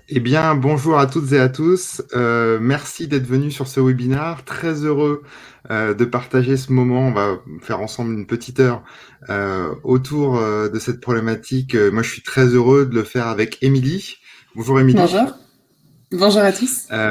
Eh bien, bonjour à toutes et à tous. Merci d'être venus sur ce webinaire. Très heureux de partager ce moment. On va faire ensemble une petite heure autour de cette problématique. Moi, je suis très heureux de le faire avec Émilie. Bonjour Émilie. Bonjour. Bonjour à tous. Euh,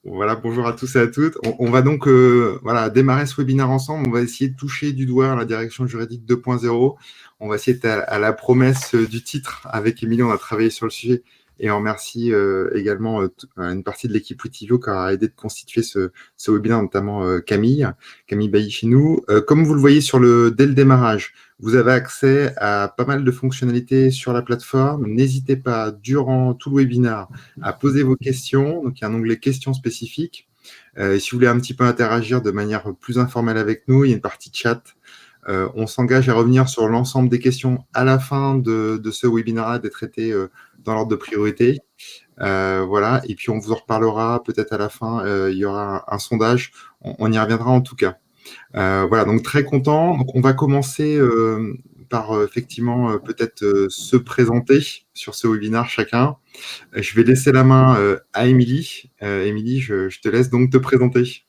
voilà, bonjour à tous et à toutes. On va donc voilà, démarrer ce webinaire ensemble. On va essayer de toucher du doigt la direction juridique 2.0. On va essayer à la promesse du titre. Avec Émilie, on a travaillé sur le sujet. Et on remercie également une partie de l'équipe Witivio qui a aidé de constituer ce webinaire, notamment Camille Bailly chez nous. Comme vous le voyez dès le démarrage, vous avez accès à pas mal de fonctionnalités sur la plateforme. N'hésitez pas, durant tout le webinaire, à poser vos questions. Donc, il y a un onglet questions spécifiques. Et si vous voulez un petit peu interagir de manière plus informelle avec nous, il y a une partie chat. On s'engage à revenir sur l'ensemble des questions à la fin de ce webinaire, des traités dans l'ordre de priorité. Voilà. Et puis, on vous en reparlera peut-être à la fin. Il y aura un sondage. On y reviendra en tout cas. Voilà, donc très content. Donc, on va commencer par effectivement peut-être se présenter sur ce webinaire chacun. Je vais laisser la main à Émilie. Émilie, je te laisse donc te présenter.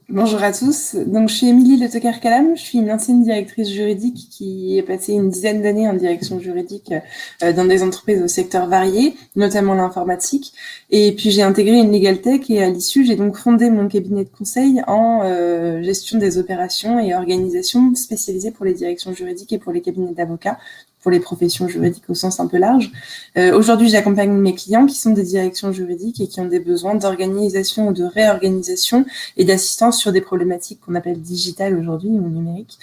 Bonjour à tous. Donc, je suis Émilie Le Tocar-Calam. Je suis une ancienne directrice juridique qui est passée une dizaine d'années en direction juridique dans des entreprises au secteur varié, notamment l'informatique. Et puis, j'ai intégré une Legal Tech et à l'issue, j'ai donc fondé mon cabinet de conseil en gestion des opérations et organisation spécialisée pour les directions juridiques et pour les cabinets d'avocats, pour les professions juridiques au sens un peu large. Aujourd'hui, j'accompagne mes clients qui sont des directions juridiques et qui ont des besoins d'organisation ou de réorganisation et d'assistance sur des problématiques qu'on appelle digitales aujourd'hui ou numériques,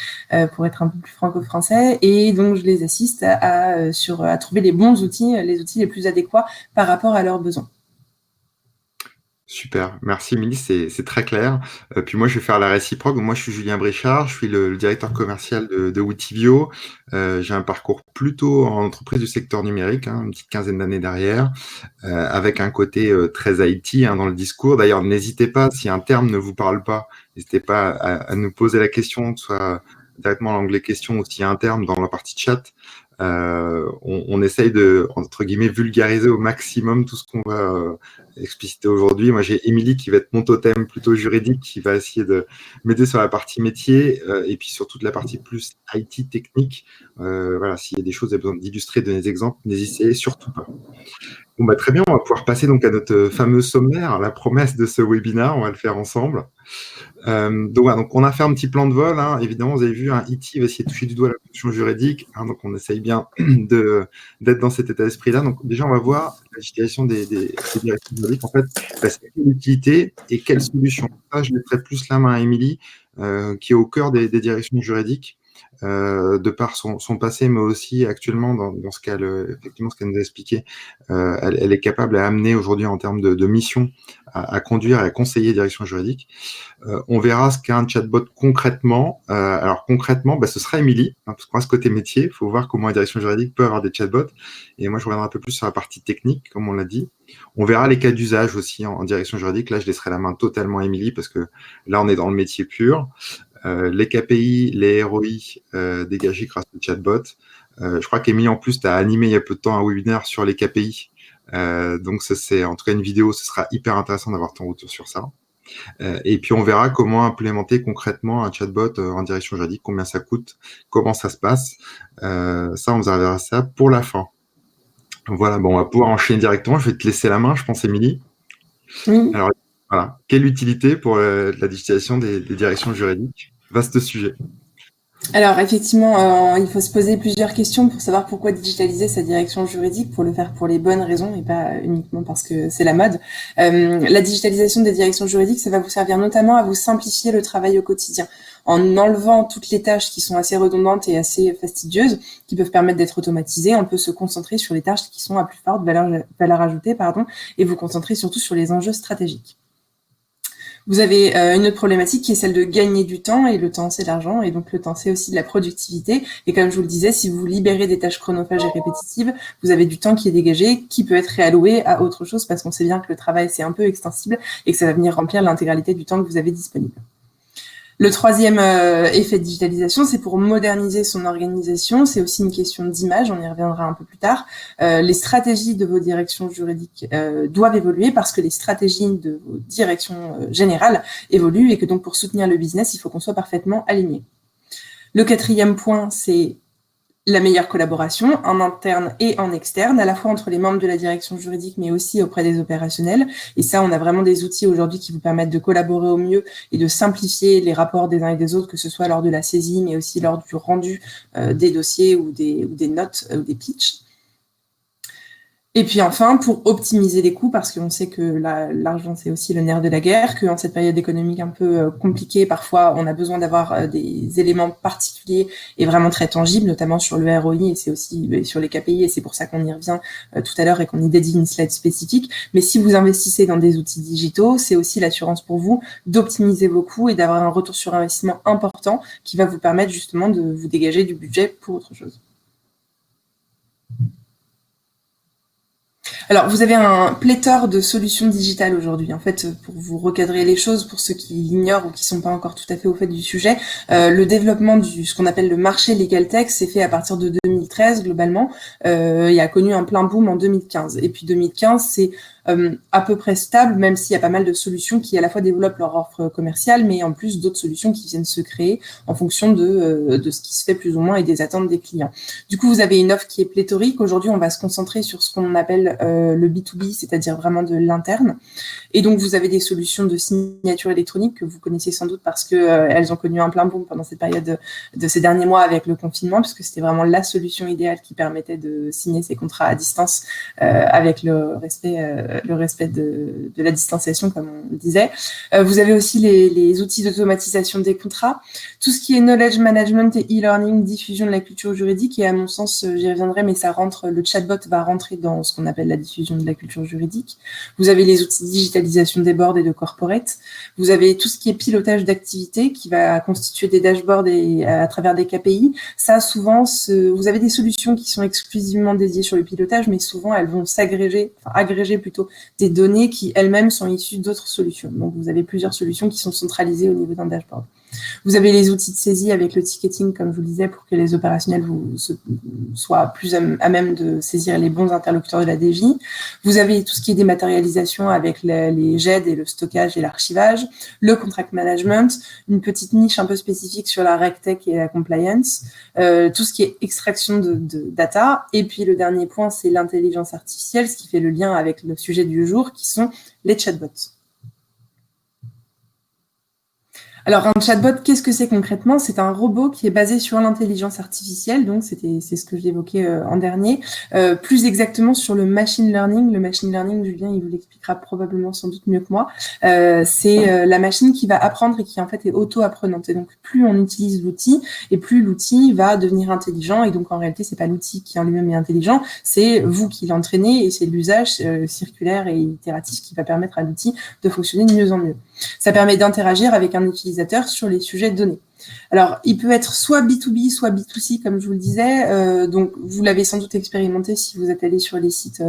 pour être un peu plus franco-français. Et donc, je les assiste à trouver les bons outils, les outils les plus adéquats par rapport à leurs besoins. Super, merci Émilie, c'est très clair. Puis moi, je vais faire la réciproque. Moi, je suis Julien Brichard, je suis le directeur commercial de Witivio. J'ai un parcours plutôt en entreprise du secteur numérique, une petite quinzaine d'années derrière, avec un côté très IT dans le discours. D'ailleurs, n'hésitez pas, si un terme ne vous parle pas, n'hésitez pas à nous poser la question, soit directement l'onglet questions ou s'il y a un terme dans la partie chat. On essaye de, entre guillemets, vulgariser au maximum tout ce qu'on va expliciter aujourd'hui. Moi, j'ai Émilie qui va être mon totem plutôt juridique, qui va essayer de m'aider sur la partie métier et puis sur toute la partie plus IT technique. Voilà, s'il y a des choses, il y a besoin d'illustrer, de donner des exemples, n'hésitez surtout pas. Bon, bah, très bien, on va pouvoir passer donc à notre fameux sommaire, la promesse de ce webinaire, on va le faire ensemble. Donc, voilà, donc on a fait un petit plan de vol, évidemment, vous avez vu, IT va essayer de toucher du doigt la fonction juridique, donc on essaye bien d'être dans cet état d'esprit-là. Donc déjà, on va voir la digitalisation des directions juridiques, en fait, c'est quelle utilité et quelle solution. Ça, je mettrai plus la main à Émilie, qui est au cœur des directions juridiques. De par son passé, mais aussi actuellement dans ce qu'elle effectivement ce qu'elle nous a expliqué, elle est capable à amener aujourd'hui en termes de mission à conduire et à conseiller les directions juridiques. On verra ce qu'est un chatbot concrètement. Alors concrètement, ce sera Émilie, parce qu'on a ce côté métier. Il faut voir comment la direction juridique peut avoir des chatbots. Et moi, je reviendrai un peu plus sur la partie technique, comme on l'a dit. On verra les cas d'usage aussi en direction juridique. Là, je laisserai la main totalement à Émilie, parce que là, on est dans le métier pur. Les KPI, les ROI dégagés grâce au chatbot. Je crois qu'Émilie, en plus, tu as animé il y a peu de temps un webinaire sur les KPI. Donc, ça, c'est en tout cas une vidéo. Ce sera hyper intéressant d'avoir ton retour sur ça. Et puis, on verra comment implémenter concrètement un chatbot en direction juridique, combien ça coûte, comment ça se passe. Ça, on verra ça pour la fin. Voilà, bon, on va pouvoir enchaîner directement. Je vais te laisser la main, je pense, Émilie. Oui. Alors, voilà. Quelle utilité pour la digitalisation des directions juridiques? Vaste sujet. Alors effectivement, il faut se poser plusieurs questions pour savoir pourquoi digitaliser sa direction juridique, pour le faire pour les bonnes raisons et pas uniquement parce que c'est la mode. La digitalisation des directions juridiques, ça va vous servir notamment à vous simplifier le travail au quotidien, en enlevant toutes les tâches qui sont assez redondantes et assez fastidieuses, qui peuvent permettre d'être automatisées. On peut se concentrer sur les tâches qui sont à plus forte valeur ajoutée, et vous concentrer surtout sur les enjeux stratégiques. Vous avez une autre problématique qui est celle de gagner du temps, et le temps c'est l'argent, et donc le temps c'est aussi de la productivité. Et comme je vous le disais, si vous libérez des tâches chronophages et répétitives, vous avez du temps qui est dégagé, qui peut être réalloué à autre chose, parce qu'on sait bien que le travail c'est un peu extensible et que ça va venir remplir l'intégralité du temps que vous avez disponible. Le troisième effet de digitalisation, c'est pour moderniser son organisation. C'est aussi une question d'image, on y reviendra un peu plus tard. Les stratégies de vos directions juridiques doivent évoluer parce que les stratégies de vos directions générales évoluent et que donc pour soutenir le business, il faut qu'on soit parfaitement aligné. Le quatrième point, c'est la meilleure collaboration en interne et en externe, à la fois entre les membres de la direction juridique, mais aussi auprès des opérationnels. Et ça, on a vraiment des outils aujourd'hui qui vous permettent de collaborer au mieux et de simplifier les rapports des uns et des autres, que ce soit lors de la saisie, mais aussi lors du rendu des dossiers ou des notes ou des pitchs. Et puis enfin, pour optimiser les coûts, parce qu'on sait que l'argent, c'est aussi le nerf de la guerre, qu'en cette période économique un peu compliquée, parfois, on a besoin d'avoir des éléments particuliers et vraiment très tangibles, notamment sur le ROI, et c'est aussi sur les KPI, et c'est pour ça qu'on y revient tout à l'heure et qu'on y dédie une slide spécifique. Mais si vous investissez dans des outils digitaux, c'est aussi l'assurance pour vous d'optimiser vos coûts et d'avoir un retour sur investissement important qui va vous permettre justement de vous dégager du budget pour autre chose. Alors, vous avez un pléthore de solutions digitales aujourd'hui. En fait, pour vous recadrer les choses, pour ceux qui l'ignorent ou qui sont pas encore tout à fait au fait du sujet, le développement ce qu'on appelle le marché Legal Tech s'est fait à partir de 2013 globalement. Il a connu un plein boom en 2015. Et puis 2015, c'est à peu près stable, même s'il y a pas mal de solutions qui à la fois développent leur offre commerciale, mais en plus d'autres solutions qui viennent se créer en fonction de ce qui se fait plus ou moins et des attentes des clients. Du coup, vous avez une offre qui est pléthorique. Aujourd'hui, on va se concentrer sur ce qu'on appelle le B2B, c'est-à-dire vraiment de l'interne. Et donc, vous avez des solutions de signature électronique que vous connaissez sans doute parce que elles ont connu un plein boom pendant cette période de ces derniers mois avec le confinement, puisque c'était vraiment la solution idéale qui permettait de signer ces contrats à distance avec le respect de la distanciation, comme on disait. Vous avez aussi les outils d'automatisation des contrats, tout ce qui est knowledge management et e-learning, diffusion de la culture juridique, et à mon sens, j'y reviendrai, mais le chatbot va rentrer dans ce qu'on appelle la diffusion de la culture juridique. Vous avez les outils de digitalisation des boards et de corporate. Vous avez tout ce qui est pilotage d'activités qui va constituer des dashboards et à travers des KPI. Ça, souvent, vous avez des solutions qui sont exclusivement dédiées sur le pilotage, mais souvent, elles vont agréger plutôt des données qui elles-mêmes sont issues d'autres solutions. Donc, vous avez plusieurs solutions qui sont centralisées au niveau d'un dashboard. Vous avez les outils de saisie avec le ticketing, comme je vous le disais, pour que les opérationnels soient plus à même de saisir les bons interlocuteurs de la DJ. Vous avez tout ce qui est dématérialisation avec les GED et le stockage et l'archivage, le contract management, une petite niche un peu spécifique sur la RegTech et la compliance, tout ce qui est extraction de data. Et puis le dernier point, c'est l'intelligence artificielle, ce qui fait le lien avec le sujet du jour, qui sont les chatbots. Alors, un chatbot, qu'est-ce que c'est concrètement? C'est un robot qui est basé sur l'intelligence artificielle, donc c'est ce que j'évoquais en dernier, plus exactement sur le machine learning. Le machine learning, Julien, il vous l'expliquera probablement sans doute mieux que moi. C'est la machine qui va apprendre et qui en fait est auto-apprenante. Et donc, plus on utilise l'outil, et plus l'outil va devenir intelligent. Et donc, en réalité, c'est pas l'outil qui en lui-même est intelligent, c'est vous qui l'entraînez, et c'est l'usage circulaire et itératif qui va permettre à l'outil de fonctionner de mieux en mieux. Ça permet d'interagir avec un utilisateur sur les sujets donnés. Alors, il peut être soit B2B, soit B2C, comme je vous le disais. Donc, vous l'avez sans doute expérimenté si vous êtes allé sur les sites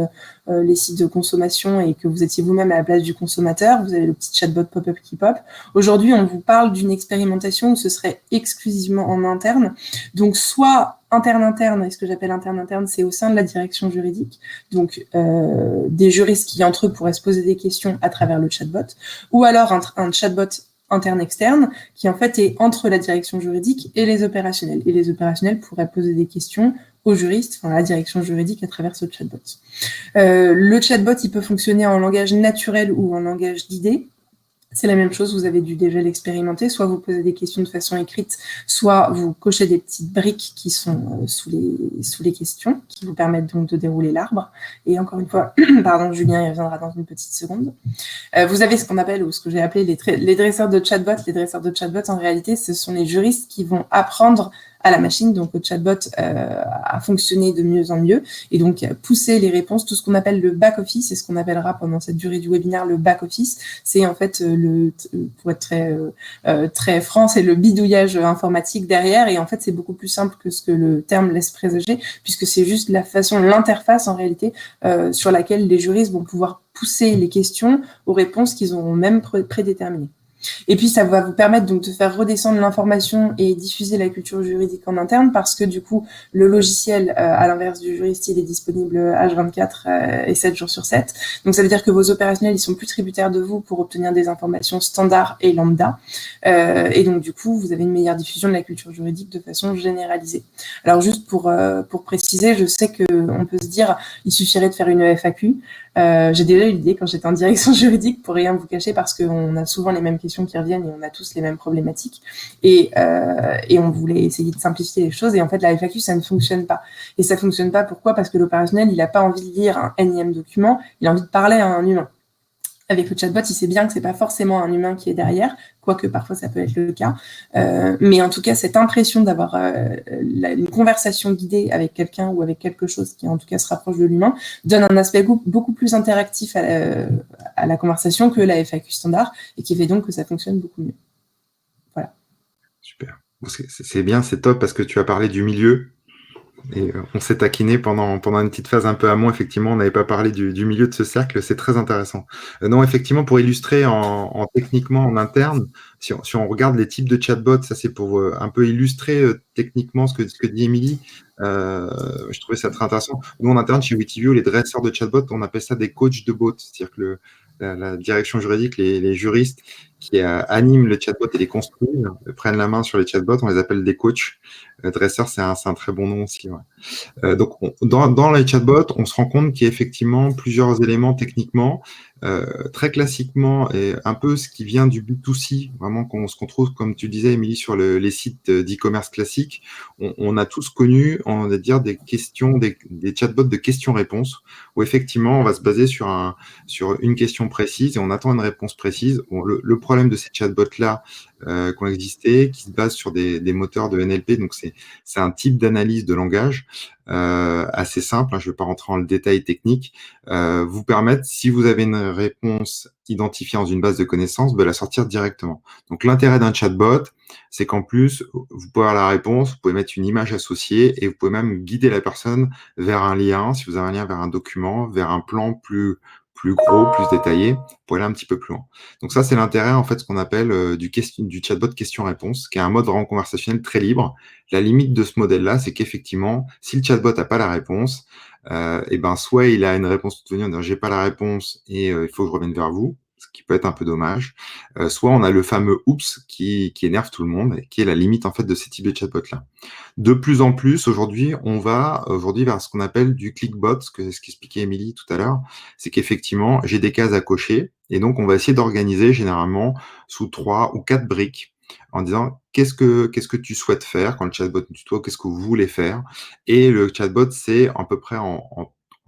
de consommation et que vous étiez vous-même à la place du consommateur. Vous avez le petit chatbot pop-up qui pop. Aujourd'hui, on vous parle d'une expérimentation où ce serait exclusivement en interne. Donc, soit interne, et ce que j'appelle interne, c'est au sein de la direction juridique. Donc, des juristes qui, entre eux, pourraient se poser des questions à travers le chatbot. Ou alors un chatbot interne-externe, qui en fait est entre la direction juridique et les opérationnels. Et les opérationnels pourraient poser des questions aux juristes, enfin à la direction juridique à travers ce chatbot. Le chatbot, il peut fonctionner en langage naturel ou en langage d'idées. C'est la même chose, vous avez dû déjà l'expérimenter, soit vous posez des questions de façon écrite, soit vous cochez des petites briques qui sont sous les questions, qui vous permettent donc de dérouler l'arbre. Et encore une fois, pardon, Julien, il reviendra dans une petite seconde. Vous avez ce qu'on appelle, ou ce que j'ai appelé les dresseurs de chatbot. Les dresseurs de chatbot, en réalité, ce sont les juristes qui vont apprendre à la machine, donc au chatbot, à fonctionner de mieux en mieux, et donc pousser les réponses, tout ce qu'on appelle le back-office, et ce qu'on appellera pendant cette durée du webinaire le back-office, c'est en fait, pour être très franc, c'est le bidouillage informatique derrière, et en fait c'est beaucoup plus simple que ce que le terme laisse présager, puisque c'est juste l'interface en réalité, sur laquelle les juristes vont pouvoir pousser les questions aux réponses qu'ils auront même prédéterminées. Et puis, ça va vous permettre donc de faire redescendre l'information et diffuser la culture juridique en interne parce que du coup, le logiciel, à l'inverse du juriste, il est disponible H24 et 7 jours sur 7. Donc, ça veut dire que vos opérationnels, ils sont plus tributaires de vous pour obtenir des informations standards et lambda. Et donc, du coup, vous avez une meilleure diffusion de la culture juridique de façon généralisée. Alors, juste pour préciser, je sais qu'on peut se dire, il suffirait de faire une FAQ. J'ai déjà eu l'idée quand j'étais en direction juridique, pour rien vous cacher, parce qu'on a souvent les mêmes questions qui reviennent et on a tous les mêmes problématiques. Et on voulait essayer de simplifier les choses. Et en fait, la FAQ, ça ne fonctionne pas. Et ça fonctionne pas, pourquoi? Parce que l'opérationnel, il n'a pas envie de lire un énième document, il a envie de parler à un humain. Avec le chatbot, il sait bien que c'est pas forcément un humain qui est derrière, quoique parfois ça peut être le cas. Mais en tout cas, cette impression d'avoir une conversation guidée avec quelqu'un ou avec quelque chose qui en tout cas se rapproche de l'humain donne un aspect beaucoup plus interactif à la conversation que la FAQ standard et qui fait donc que ça fonctionne beaucoup mieux. Voilà. Super. C'est bien, c'est top parce que tu as parlé du milieu. Et on s'est taquiné pendant une petite phase un peu amont. Effectivement, on n'avait pas parlé du milieu de ce cercle. C'est très intéressant. Non, effectivement, pour illustrer techniquement en interne, si on regarde les types de chatbots, ça c'est pour un peu illustrer techniquement ce que dit Émilie. Je trouvais ça très intéressant. Nous, en interne, chez Witivio, les dresseurs de chatbots, on appelle ça des coachs de bots. C'est-à-dire que la direction juridique, les juristes qui animent le chatbot et les construisent, prennent la main sur les chatbots, on les appelle des coachs. Dresseur, c'est un très bon nom aussi. Ouais. Donc, dans les chatbots, on se rend compte qu'il y a effectivement plusieurs éléments techniquement. Très classiquement, et un peu ce qui vient du B2C, vraiment ce qu'on trouve, comme tu disais, Émilie, sur les sites d'e-commerce classiques. On a tous connu, on va dire, des questions, des chatbots de questions-réponses, où effectivement, on va se baser sur une question précise et on attend une réponse précise. Bon, le problème de ces chatbots-là qui ont existé, qui se basent sur des moteurs de NLP, donc c'est un type d'analyse de langage assez simple, hein, je ne vais pas rentrer dans le détail technique, vous permettre, si vous avez une réponse identifiée dans une base de connaissances, de la sortir directement. Donc l'intérêt d'un chatbot, c'est qu'en plus, vous pouvez avoir la réponse, vous pouvez mettre une image associée et vous pouvez même guider la personne vers un lien, si vous avez un lien vers un document, vers un plan plus gros, plus détaillé, pour aller un petit peu plus loin. Donc ça, c'est l'intérêt, en fait, ce qu'on appelle du chatbot question-réponse, qui est un mode vraiment conversationnel très libre. La limite de ce modèle-là, c'est qu'effectivement, si le chatbot n'a pas la réponse, et ben soit il a une réponse toute venue en disant j'ai pas la réponse et il faut que je revienne vers vous, ce qui peut être un peu dommage. Soit on a le fameux oups qui énerve tout le monde, et qui est la limite en fait de ces types de chatbots-là. De plus en plus, aujourd'hui, on va vers ce qu'on appelle du clickbot, ce qu'expliquait Émilie tout à l'heure, c'est qu'effectivement, j'ai des cases à cocher, et donc on va essayer d'organiser généralement sous 3 ou 4 briques, en disant qu'est-ce que tu souhaites faire quand le chatbot nous tutoie, qu'est-ce que vous voulez faire. Et le chatbot, c'est à peu près en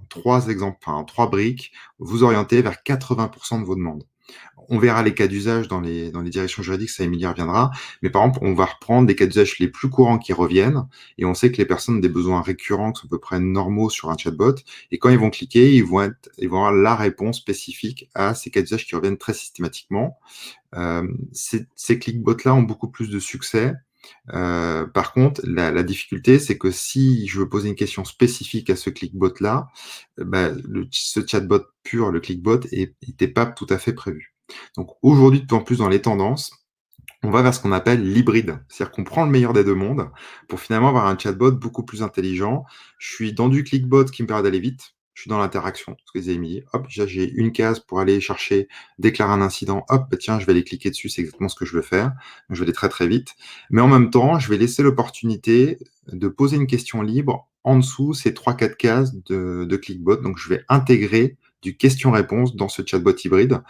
3 exemples, enfin, en 3 briques, vous orienter vers 80% de vos demandes. On verra les cas d'usage dans les directions juridiques, ça Émilie reviendra. Mais par exemple, on va reprendre des cas d'usage les plus courants qui reviennent, et on sait que les personnes ont des besoins récurrents qui sont à peu près normaux sur un chatbot, et quand ils vont cliquer, ils vont avoir la réponse spécifique à ces cas d'usage qui reviennent très systématiquement. Ces clickbots-là ont beaucoup plus de succès. Par contre, la difficulté, c'est que si je veux poser une question spécifique à ce clickbot-là, ce chatbot pur, le clickbot, n'était pas tout à fait prévu. Donc aujourd'hui, de plus en plus dans les tendances, on va vers ce qu'on appelle l'hybride. C'est-à-dire qu'on prend le meilleur des deux mondes pour finalement avoir un chatbot beaucoup plus intelligent. Je suis dans du clickbot qui me permet d'aller vite. Je suis dans l'interaction, ce que disait Émilie. Hop, j'ai une case pour aller chercher, déclarer un incident. Hop, tiens, je vais aller cliquer dessus, c'est exactement ce que je veux faire. Donc, je vais aller très très vite. Mais en même temps, je vais laisser l'opportunité de poser une question libre en dessous ces 3-4 cases de clickbot. Donc, je vais intégrer du question-réponse dans ce chatbot hybride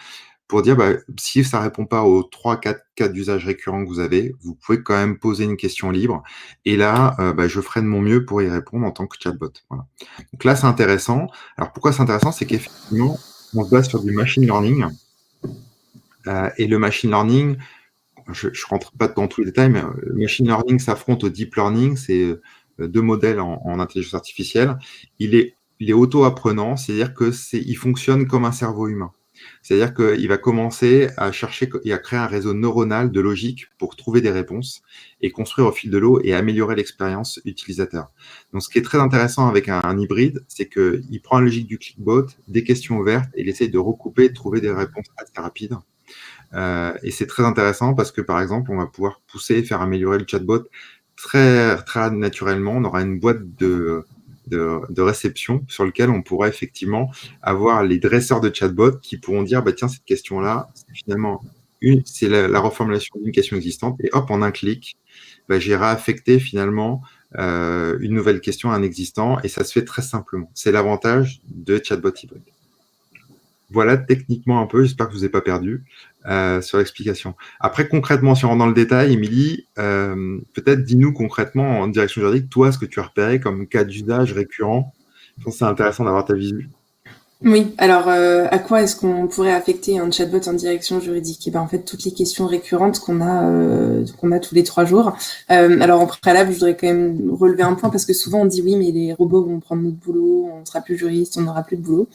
pour dire, si ça répond pas aux 3-4 cas d'usage récurrents que vous avez, vous pouvez quand même poser une question libre. Et là, je ferai de mon mieux pour y répondre en tant que chatbot. Voilà. Donc là, c'est intéressant. Alors, pourquoi c'est intéressant? C'est qu'effectivement, on se base sur du machine learning. Et le machine learning, je ne rentre pas dans tous les détails, mais le machine learning s'affronte au deep learning. C'est deux modèles en intelligence artificielle. Il est auto-apprenant, c'est-à-dire qu'il fonctionne comme un cerveau humain. C'est-à-dire qu'il va commencer à chercher et à créer un réseau neuronal de logique pour trouver des réponses et construire au fil de l'eau et améliorer l'expérience utilisateur. Donc, ce qui est très intéressant avec un hybride, c'est qu'il prend la logique du clickbot, des questions ouvertes et il essaye de recouper, de trouver des réponses assez rapides. Et c'est très intéressant parce que, par exemple, on va pouvoir pousser et faire améliorer le chatbot très, très naturellement. On aura une boîte de réception sur lequel on pourra effectivement avoir les dresseurs de chatbot qui pourront dire, bah, tiens, cette question-là, c'est finalement c'est la reformulation d'une question existante. Et hop, en un clic, bah, j'ai réaffecté finalement une nouvelle question à un existant et ça se fait très simplement. C'est l'avantage de chatbot hybride. Voilà techniquement un peu, j'espère que je vous ai pas perdu sur l'explication. Après, concrètement, si on rentre dans le détail, Émilie, peut-être dis-nous concrètement en direction juridique, toi, ce que tu as repéré comme cas d'usage récurrent. Je pense que c'est intéressant d'avoir ta vision. Oui, alors à quoi est-ce qu'on pourrait affecter un chatbot en direction juridique? Et ben en fait toutes les questions récurrentes qu'on a tous les 3 jours. Alors en préalable, je voudrais quand même relever un point parce que souvent on dit oui, mais les robots vont prendre notre boulot, on sera plus juriste, on n'aura plus de boulot.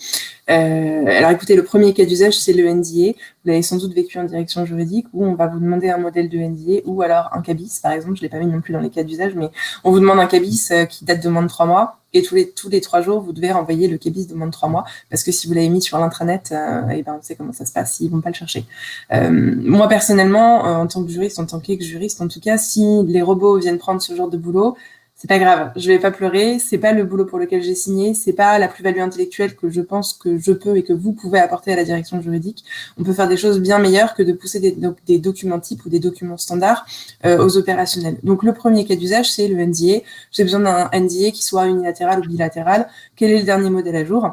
Alors écoutez, le premier cas d'usage, c'est le NDA. Vous l'avez sans doute vécu en direction juridique où on va vous demander un modèle de NDA ou alors un CABIS, par exemple. Je l'ai pas mis non plus dans les cas d'usage, mais on vous demande un CABIS qui date de moins de 3 mois. Et tous les 3 jours, vous devez renvoyer le CABIS de moins de 3 mois. Parce que si vous l'avez mis sur l'intranet, et ben, on sait comment ça se passe, ils vont pas le chercher. Moi, personnellement, en tant que juriste, en tant qu'ex-juriste, en tout cas, si les robots viennent prendre ce genre de boulot, c'est pas grave, je vais pas pleurer, c'est pas le boulot pour lequel j'ai signé, c'est pas la plus-value intellectuelle que je pense que je peux et que vous pouvez apporter à la direction juridique. On peut faire des choses bien meilleures que de pousser des documents types ou des documents standards aux opérationnels. Donc le premier cas d'usage, c'est le NDA. J'ai besoin d'un NDA qui soit unilatéral ou bilatéral. Quel est le dernier modèle à jour?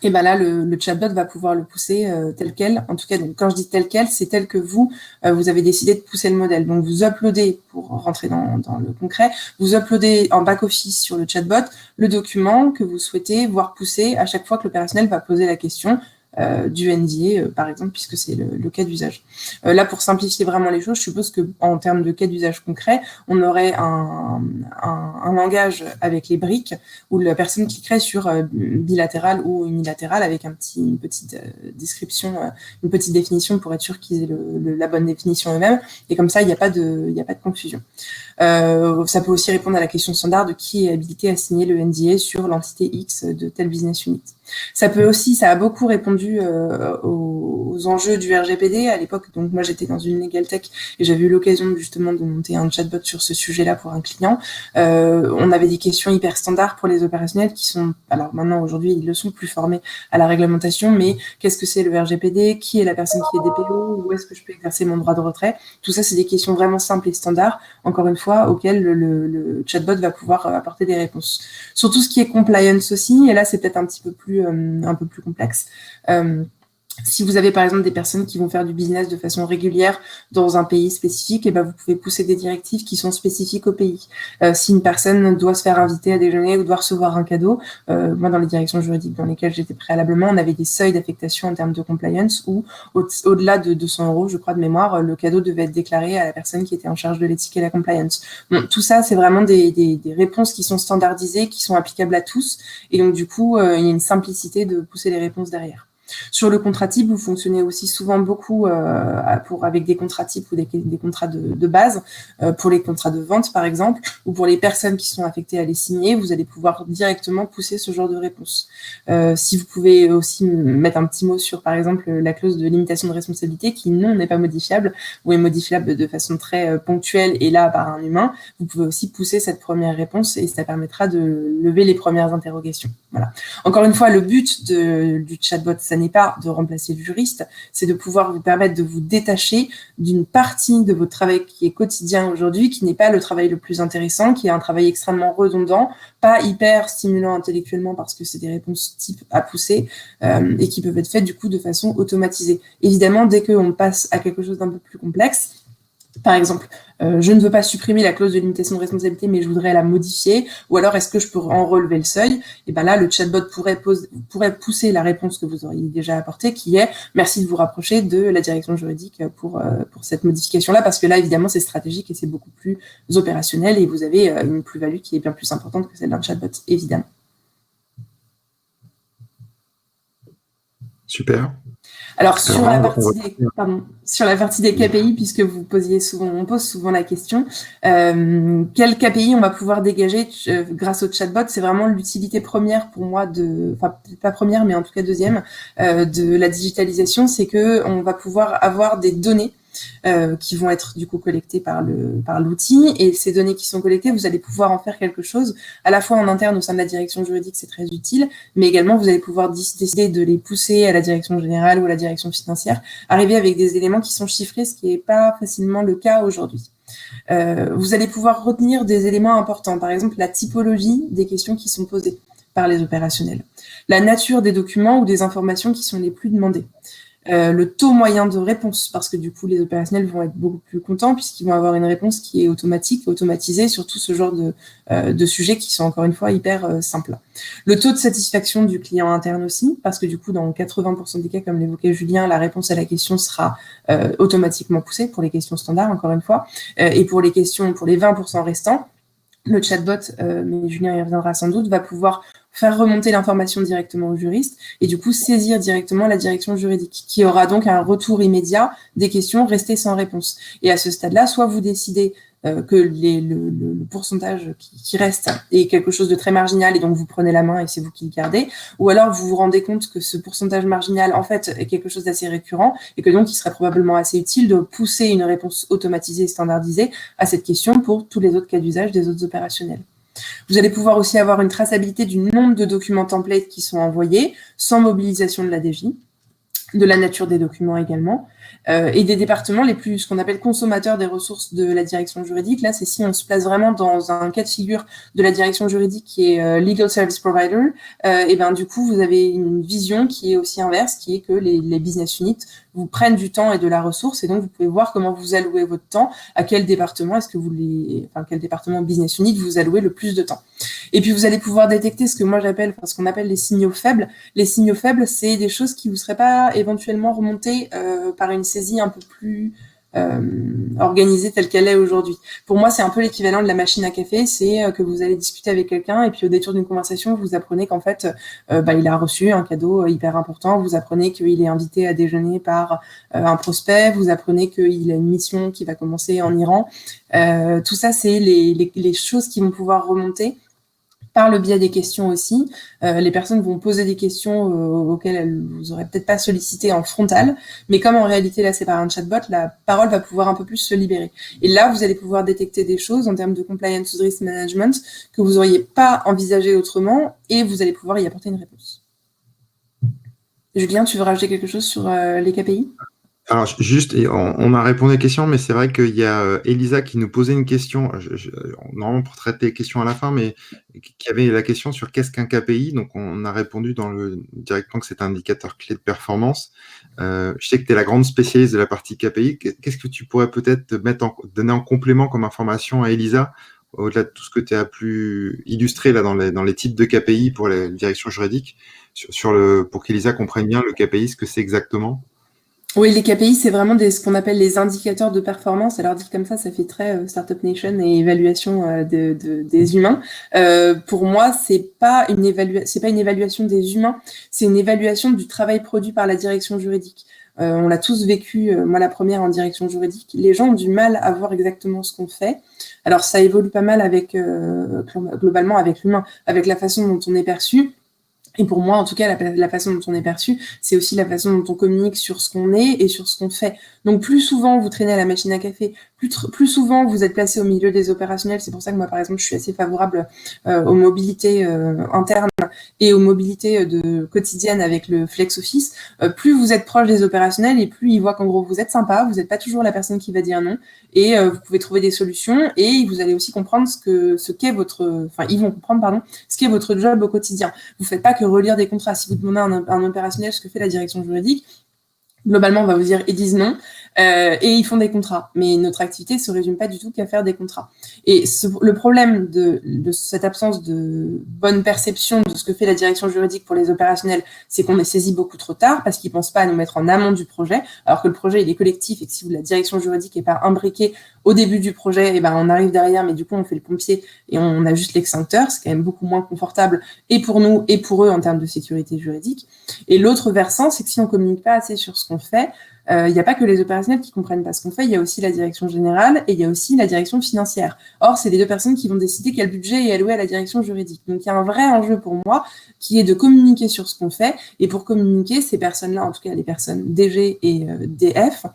Et ben là, le chatbot va pouvoir le pousser tel quel. En tout cas, donc, quand je dis tel quel, c'est tel que vous avez décidé de pousser le modèle. Donc, vous uploadez, pour rentrer dans le concret, vous uploadez en back-office sur le chatbot le document que vous souhaitez voir pousser à chaque fois que l'opérationnel va poser la question du NDA, par exemple, puisque c'est le cas d'usage. Là, pour simplifier vraiment les choses, je suppose que en termes de cas d'usage concret, on aurait un langage avec les briques où la personne cliquerait sur bilatéral ou unilatéral avec une petite description, une petite définition pour être sûr qu'ils aient la bonne définition eux-mêmes. Et comme ça, il n'y a pas de confusion. Ça peut aussi répondre à la question standard de qui est habilité à signer le NDA sur l'entité X de telle business unit. Ça a beaucoup répondu aux enjeux du RGPD à l'époque. Donc moi j'étais dans une legal tech et j'avais eu l'occasion justement de monter un chatbot sur ce sujet-là pour un client. On avait des questions hyper standards pour les opérationnels qui sont, alors maintenant aujourd'hui ils le sont plus formés à la réglementation, mais qu'est-ce que c'est le RGPD? Qui est la personne qui est DPO? Où est-ce que je peux exercer mon droit de retrait? Tout ça c'est des questions vraiment simples et standards, encore une fois, auxquelles le chatbot va pouvoir apporter des réponses. Sur tout ce qui est compliance aussi, et là c'est peut-être un peu plus complexe. Si vous avez par exemple des personnes qui vont faire du business de façon régulière dans un pays spécifique, et ben vous pouvez pousser des directives qui sont spécifiques au pays. Si une personne doit se faire inviter à déjeuner ou doit recevoir un cadeau, moi dans les directions juridiques dans lesquelles j'étais préalablement, on avait des seuils d'affectation en termes de compliance où au-delà de 200 €, je crois de mémoire, le cadeau devait être déclaré à la personne qui était en charge de l'éthique et la compliance. Bon, tout ça, c'est vraiment des réponses qui sont standardisées, qui sont applicables à tous, et donc du coup, il y a une simplicité de pousser les réponses derrière. Sur le contrat type, vous fonctionnez aussi souvent beaucoup avec des contrats types ou des contrats de base, pour les contrats de vente par exemple, ou pour les personnes qui sont affectées à les signer, vous allez pouvoir directement pousser ce genre de réponse. Si vous pouvez aussi mettre un petit mot sur par exemple la clause de limitation de responsabilité qui non n'est pas modifiable ou est modifiable de façon très ponctuelle et là par un humain, vous pouvez aussi pousser cette première réponse et ça permettra de lever les premières interrogations. Voilà. Encore une fois, le but du chatbot, ça n'est pas de remplacer le juriste, c'est de pouvoir vous permettre de vous détacher d'une partie de votre travail qui est quotidien aujourd'hui, qui n'est pas le travail le plus intéressant, qui est un travail extrêmement redondant, pas hyper stimulant intellectuellement parce que c'est des réponses type à pousser et qui peuvent être faites du coup de façon automatisée. Évidemment, dès qu'on passe à quelque chose d'un peu plus complexe, par exemple, je ne veux pas supprimer la clause de limitation de responsabilité, mais je voudrais la modifier. Ou alors, est-ce que je peux en relever le seuil? Et ben là, le chatbot pourrait pousser la réponse que vous auriez déjà apportée, qui est merci de vous rapprocher de la direction juridique pour cette modification-là, parce que là, évidemment, c'est stratégique et c'est beaucoup plus opérationnel et vous avez une plus-value qui est bien plus importante que celle d'un chatbot, évidemment. Super. Alors Alors là, on va... sur la partie des KPI, puisque on pose souvent la question, quel KPI on va pouvoir dégager grâce au chatbot? C'est vraiment l'utilité première pour moi enfin peut-être pas première, mais en tout cas deuxième, de la digitalisation, c'est que on va pouvoir avoir des données qui vont être du coup collectées par l'outil, et ces données qui sont collectées, vous allez pouvoir en faire quelque chose, à la fois en interne au sein de la direction juridique, c'est très utile, mais également vous allez pouvoir décider de les pousser à la direction générale ou à la direction financière, arriver avec des éléments qui sont chiffrés, ce qui n'est pas facilement le cas aujourd'hui. Vous allez pouvoir retenir des éléments importants, par exemple la typologie des questions qui sont posées par les opérationnels, la nature des documents ou des informations qui sont les plus demandées, le taux moyen de réponse, parce que du coup les opérationnels vont être beaucoup plus contents puisqu'ils vont avoir une réponse qui est automatique, automatisée sur tout ce genre de sujets qui sont encore une fois hyper simples. Le taux de satisfaction du client interne aussi, parce que du coup dans 80% des cas, comme l'évoquait Julien, la réponse à la question sera automatiquement poussée pour les questions standards, encore une fois, et pour les 20% restants, le chatbot, mais Julien y reviendra sans doute, va pouvoir faire remonter l'information directement au juriste et du coup saisir directement la direction juridique qui aura donc un retour immédiat des questions restées sans réponse. Et à ce stade-là, soit vous décidez que le pourcentage qui reste est quelque chose de très marginal et donc vous prenez la main et c'est vous qui le gardez, ou alors vous vous rendez compte que ce pourcentage marginal en fait est quelque chose d'assez récurrent et que donc il serait probablement assez utile de pousser une réponse automatisée et standardisée à cette question pour tous les autres cas d'usage des autres opérationnels. Vous allez pouvoir aussi avoir une traçabilité du nombre de documents templates qui sont envoyés, sans mobilisation de la DG, de la nature des documents également, et des départements les plus, ce qu'on appelle consommateurs des ressources de la direction juridique. Là, c'est si on se place vraiment dans un cas de figure de la direction juridique qui est Legal Service Provider, et ben du coup, vous avez une vision qui est aussi inverse, qui est que les business units vous prennent du temps et de la ressource, et donc vous pouvez voir comment vous allouez votre temps, à quel département quel département business unit vous allouez le plus de temps. Et puis vous allez pouvoir détecter ce qu'on appelle les signaux faibles. Les signaux faibles, c'est des choses qui vous seraient pas éventuellement remontées par une saisie un peu plus organisée telle qu'elle est aujourd'hui. Pour moi, c'est un peu l'équivalent de la machine à café, c'est que vous allez discuter avec quelqu'un et puis au détour d'une conversation, vous apprenez qu'en fait, il a reçu un cadeau hyper important, vous apprenez qu'il est invité à déjeuner par un prospect, vous apprenez qu'il a une mission qui va commencer en Iran. Tout ça, c'est les choses qui vont pouvoir remonter par le biais des questions aussi. Les personnes vont poser des questions auxquelles vous n'aurez peut-être pas sollicité en frontal, mais comme en réalité là c'est par un chatbot, la parole va pouvoir un peu plus se libérer. Et là, vous allez pouvoir détecter des choses en termes de compliance risk management que vous n'auriez pas envisagé autrement et vous allez pouvoir y apporter une réponse. Julien, tu veux rajouter quelque chose sur les KPI ? Alors, juste, on a répondu à la question, mais c'est vrai qu'il y a Elisa qui nous posait une question, normalement pour traiter les questions à la fin, mais qui avait la question sur qu'est-ce qu'un KPI. Donc, on a répondu directement que c'est un indicateur clé de performance. Je sais que tu es la grande spécialiste de la partie KPI. Qu'est-ce que tu pourrais peut-être donner en complément comme information à Elisa, au-delà de tout ce que tu as pu illustrer là, dans les types de KPI pour les directions juridiques, pour qu'Elisa comprenne bien le KPI, ce que c'est exactement? Oui, les KPI, c'est vraiment ce qu'on appelle les indicateurs de performance. Alors dit comme ça fait très Startup Nation et évaluation des humains. Pour moi, c'est pas une évaluation des humains, c'est une évaluation du travail produit par la direction juridique. On l'a tous vécu, moi la première en direction juridique. Les gens ont du mal à voir exactement ce qu'on fait. Alors ça évolue pas mal globalement avec l'humain, avec la façon dont on est perçu. Et pour moi, en tout cas, la façon dont on est perçu, c'est aussi la façon dont on communique sur ce qu'on est et sur ce qu'on fait. Donc, plus souvent vous traînez à la machine à café, plus souvent vous êtes placé au milieu des opérationnels. C'est pour ça que moi, par exemple, je suis assez favorable aux mobilités internes et aux mobilités quotidiennes avec le flex office. Plus vous êtes proche des opérationnels et plus ils voient qu'en gros, vous êtes sympa, vous n'êtes pas toujours la personne qui va dire non et vous pouvez trouver des solutions et vous allez aussi comprendre ils vont comprendre, ce qu'est votre job au quotidien. Vous faites pas que relire des contrats. Si vous demandez à un opérationnel ce que fait la direction juridique, globalement, on va vous dire, ils disent non, et ils font des contrats. Mais notre activité se résume pas du tout qu'à faire des contrats. Et le problème de cette absence de bonne perception de ce que fait la direction juridique pour les opérationnels, c'est qu'on est saisi beaucoup trop tard parce qu'ils pensent pas à nous mettre en amont du projet, alors que le projet, il est collectif et que si la direction juridique est pas imbriquée au début du projet, on arrive derrière, mais du coup, on fait le pompier et on a juste l'extincteur. C'est quand même beaucoup moins confortable et pour nous et pour eux en termes de sécurité juridique. Et l'autre versant, c'est que si on communique pas assez sur ce qu'on fait, il n'y a pas que les opérationnels qui comprennent pas ce qu'on fait, il y a aussi la direction générale et il y a aussi la direction financière. Or, c'est les deux personnes qui vont décider quel budget est alloué à la direction juridique. Donc, il y a un vrai enjeu pour moi qui est de communiquer sur ce qu'on fait. Et pour communiquer, ces personnes-là, en tout cas les personnes DG et DF,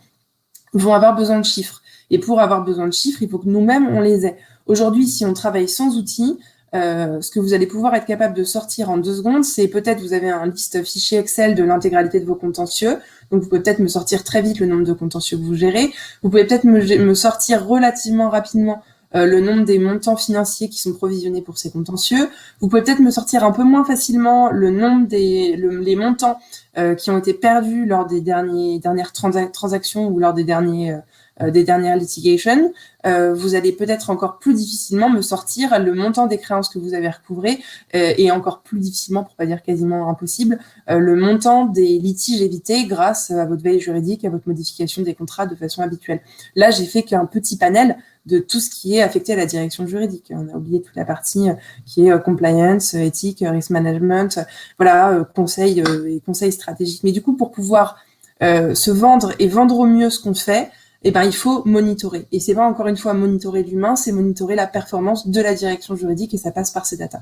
vont avoir besoin de chiffres. Et pour avoir besoin de chiffres, il faut que nous-mêmes, on les ait. Aujourd'hui, si on travaille sans outils, ce que vous allez pouvoir être capable de sortir en 2 secondes, c'est peut-être vous avez un liste fichier Excel de l'intégralité de vos contentieux, donc vous pouvez peut-être me sortir très vite le nombre de contentieux que vous gérez, vous pouvez peut-être me sortir relativement rapidement le nombre des montants financiers qui sont provisionnés pour ces contentieux, vous pouvez peut-être me sortir un peu moins facilement le nombre les montants qui ont été perdus lors des dernières transactions ou lors des dernières litigations. Vous allez peut-être encore plus difficilement me sortir le montant des créances que vous avez recouvrées et encore plus difficilement, pour pas dire quasiment impossible, le montant des litiges évités grâce à votre veille juridique, à votre modification des contrats de façon habituelle. Là, j'ai fait qu'un petit panel de tout ce qui est affecté à la direction juridique. On a oublié toute la partie qui est compliance, éthique, risk management, conseil et conseil stratégique. Mais du coup, pour pouvoir se vendre et vendre au mieux ce qu'on fait, il faut monitorer. Et c'est pas encore une fois monitorer l'humain, c'est monitorer la performance de la direction juridique et ça passe par ces datas.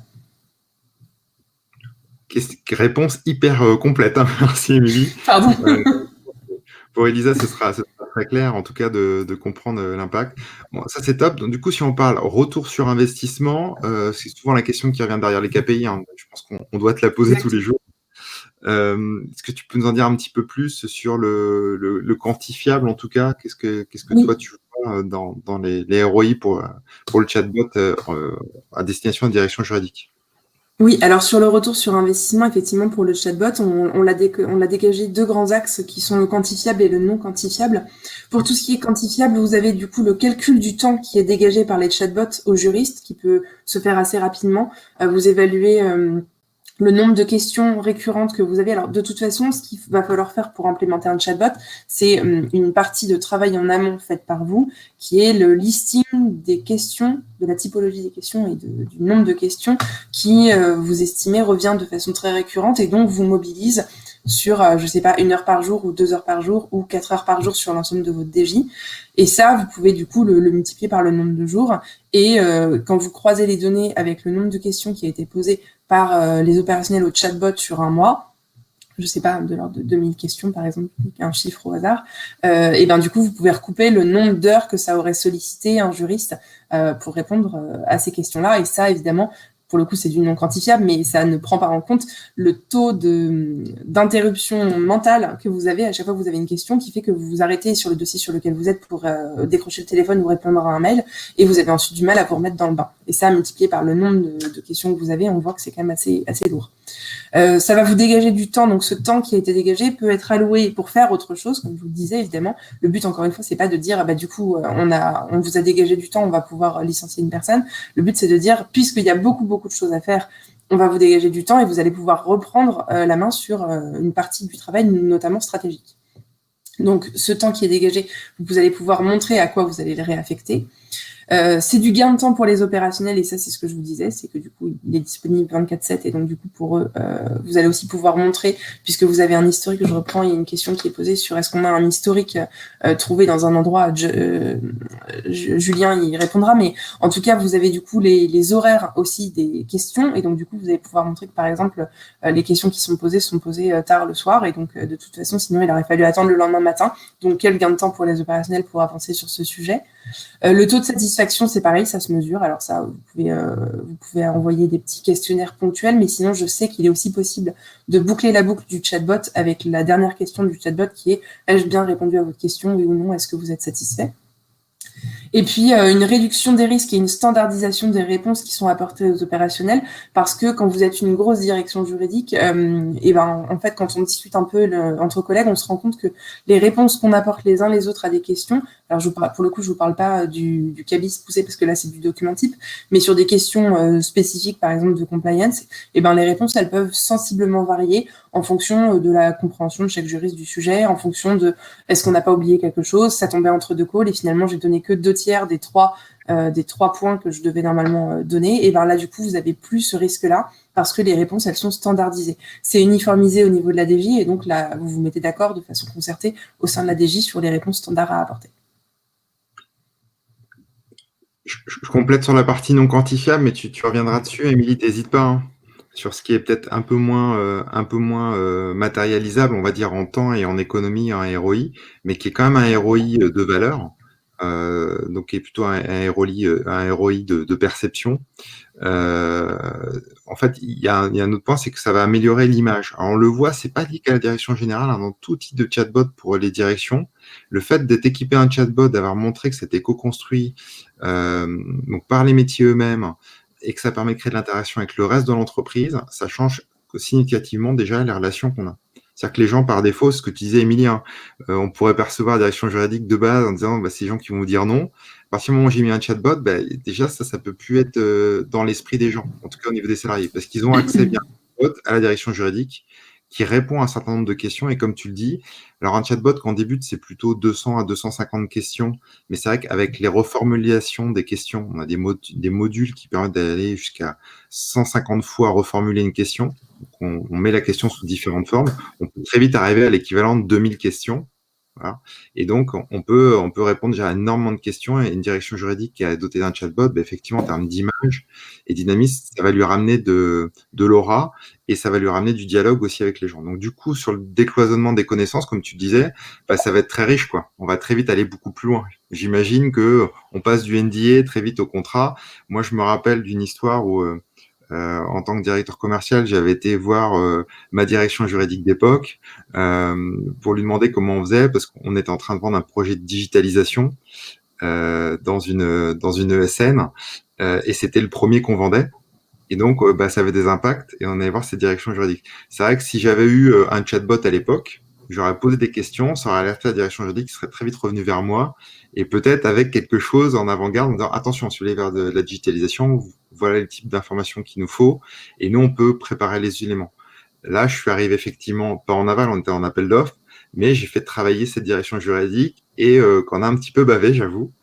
Réponse hyper complète, hein. Merci Émilie. Pardon. Pour Elisa, ce sera très clair, en tout cas, de comprendre l'impact. Bon, ça, c'est top. Donc, du coup, si on parle retour sur investissement, c'est souvent la question qui revient derrière les KPI. Hein. Je pense qu'on doit te la poser tous les jours. Est-ce que tu peux nous en dire un petit peu plus sur le quantifiable, en tout cas? Qu'est-ce que Oui. toi, tu vois dans les ROI pour le chatbot à destination de direction juridique? Oui, alors sur le retour sur investissement, effectivement, pour le chatbot, on l'a dégagé 2 grands axes qui sont le quantifiable et le non quantifiable. Pour tout ce qui est quantifiable, vous avez du coup le calcul du temps qui est dégagé par les chatbots aux juristes, qui peut se faire assez rapidement. Vous évaluez le nombre de questions récurrentes que vous avez. Alors, de toute façon, ce qu'il va falloir faire pour implémenter un chatbot, c'est une partie de travail en amont faite par vous, qui est le listing des questions, de la typologie des questions et du nombre de questions qui, vous estimez, revient de façon très récurrente et donc vous mobilise sur, 1 heure par jour ou 2 heures par jour ou 4 heures par jour sur l'ensemble de votre DJ. Et ça, vous pouvez du coup le multiplier par le nombre de jours. Et quand vous croisez les données avec le nombre de questions qui a été posées par les opérationnels au chatbot sur un mois, je sais pas, de l'ordre de 2000 questions par exemple, un chiffre au hasard, et du coup vous pouvez recouper le nombre d'heures que ça aurait sollicité un juriste pour répondre à ces questions-là. Et ça, évidemment, pour le coup, c'est du non quantifiable, mais ça ne prend pas en compte le taux d'interruption mentale que vous avez à chaque fois que vous avez une question, qui fait que vous vous arrêtez sur le dossier sur lequel vous êtes pour décrocher le téléphone ou répondre à un mail, et vous avez ensuite du mal à vous remettre dans le bain. Et ça, multiplié par le nombre de questions que vous avez, on voit que c'est quand même assez lourd. Ça va vous dégager du temps, donc ce temps qui a été dégagé peut être alloué pour faire autre chose, comme je vous le disais, évidemment. Le but, encore une fois, c'est pas de dire, du coup, on vous a dégagé du temps, on va pouvoir licencier une personne. Le but, c'est de dire, puisqu'il y a beaucoup de choses à faire, on va vous dégager du temps et vous allez pouvoir reprendre la main sur une partie du travail, notamment stratégique. Donc, ce temps qui est dégagé, vous allez pouvoir montrer à quoi vous allez le réaffecter. C'est du gain de temps pour les opérationnels, et ça, c'est ce que je vous disais, c'est que du coup, il est disponible 24/7, et donc du coup, pour eux, vous allez aussi pouvoir montrer, puisque vous avez un historique, je reprends, il y a une question qui est posée sur est-ce qu'on a un historique trouvé dans un endroit, Julien y répondra, mais en tout cas, vous avez du coup les horaires aussi des questions, et donc du coup, vous allez pouvoir montrer que, par exemple, les questions qui sont posées tard le soir, et donc de toute façon, sinon, il aurait fallu attendre le lendemain matin, donc quel gain de temps pour les opérationnels pour avancer sur ce sujet. Le taux de satisfaction, c'est pareil, ça se mesure. Alors ça, vous pouvez envoyer des petits questionnaires ponctuels, mais sinon, je sais qu'il est aussi possible de boucler la boucle du chatbot avec la dernière question du chatbot qui est « Ai-je bien répondu à votre question, oui ou non, est-ce que vous êtes satisfait ?» Et puis, une réduction des risques et une standardisation des réponses qui sont apportées aux opérationnels, parce que quand vous êtes une grosse direction juridique, en fait, quand on discute un peu entre collègues, on se rend compte que les réponses qu'on apporte les uns les autres à des questions, alors pour le coup, je vous parle pas du cabis poussé, parce que là, c'est du document type, mais sur des questions spécifiques, par exemple, de compliance, les réponses, elles peuvent sensiblement varier en fonction de la compréhension de chaque juriste du sujet, en fonction de est-ce qu'on n'a pas oublié quelque chose, ça tombait entre 2 calls, et finalement, j'ai donné que 2 tiers des trois points que je devais normalement donner. Et ben là, du coup, vous avez plus ce risque-là parce que les réponses, elles sont standardisées. C'est uniformisé au niveau de la DG et donc là, vous vous mettez d'accord de façon concertée au sein de la DG sur les réponses standards à apporter. Je complète sur la partie non quantifiable, mais tu reviendras dessus, Émilie, t'hésites pas, hein, sur ce qui est peut-être un peu moins matérialisable, on va dire en temps et en économie, en ROI, mais qui est quand même un ROI de valeur, donc qui est plutôt un ROI de perception. Euh, En fait, il y a un autre point, c'est que ça va améliorer l'image. Alors, on le voit, c'est pas dit qu'à la direction générale, hein, dans tout type de chatbot pour les directions, le fait d'être équipé d'un chatbot, d'avoir montré que c'était co-construit donc par les métiers eux-mêmes et que ça permet de créer de l'interaction avec le reste de l'entreprise, ça change significativement déjà les relations qu'on a. C'est-à-dire que les gens, par défaut, ce que tu disais, Émilie, hein, on pourrait percevoir la direction juridique de base en disant bah, c'est les gens qui vont vous dire non. À partir du moment où j'ai mis un chatbot, bah, déjà, ça peut plus être dans l'esprit des gens, en tout cas au niveau des salariés, parce qu'ils ont accès bien à la direction juridique qui répond à un certain nombre de questions. Et comme tu le dis, alors un chatbot, quand on débute, c'est plutôt 200 à 250 questions. Mais c'est vrai qu'avec les reformulations des questions, on a des modules qui permettent d'aller jusqu'à 150 fois reformuler une question. Donc on met la question sous différentes formes. On peut très vite arriver à l'équivalent de 2000 questions. Voilà. Et donc, on peut répondre déjà à énormément de questions et une direction juridique qui est dotée d'un chatbot, bah, effectivement, en termes d'image et dynamisme, ça va lui ramener de l'aura et ça va lui ramener du dialogue aussi avec les gens. Donc, du coup, sur le décloisonnement des connaissances, comme tu disais, bah, ça va être très riche, quoi. On va très vite aller beaucoup plus loin. J'imagine que on passe du NDA très vite au contrat. Moi, je me rappelle d'une histoire où en tant que directeur commercial, j'avais été voir ma direction juridique d'époque pour lui demander comment on faisait, parce qu'on était en train de vendre un projet de digitalisation dans une ESN, et c'était le premier qu'on vendait. Et donc, bah, ça avait des impacts, et on allait voir cette direction juridique. C'est vrai que si j'avais eu un chatbot à l'époque, j'aurais posé des questions, ça aurait alerté la direction juridique, qui serait très vite revenu vers moi, et peut-être avec quelque chose en avant-garde, en disant attention, si vous voulez vers de la digitalisation, voilà le type d'informations qu'il nous faut, et nous, on peut préparer les éléments. Là, je suis arrivé effectivement, pas en aval, on était en appel d'offres, mais j'ai fait travailler cette direction juridique, et qu'on a un petit peu bavé, j'avoue.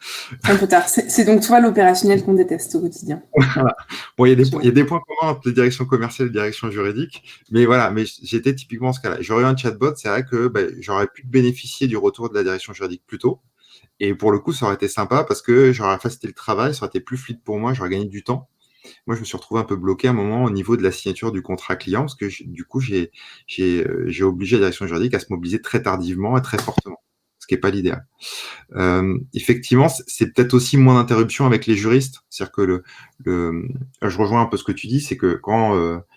Un peu tard. C'est donc toi l'opérationnel qu'on déteste au quotidien. Voilà. Bon, il y a des points communs entre les directions commerciales et les directions juridiques, mais voilà, mais j'étais typiquement dans ce cas-là. J'aurais eu un chatbot, c'est vrai que j'aurais pu bénéficier du retour de la direction juridique plus tôt. Et pour le coup, ça aurait été sympa parce que j'aurais facilité le travail, ça aurait été plus fluide pour moi, j'aurais gagné du temps. Moi, je me suis retrouvé un peu bloqué à un moment au niveau de la signature du contrat client parce que du coup, j'ai obligé la direction juridique à se mobiliser très tardivement et très fortement, ce qui n'est pas l'idéal. Effectivement, c'est peut-être aussi moins d'interruptions avec les juristes. C'est-à-dire que je rejoins un peu ce que tu dis, c'est que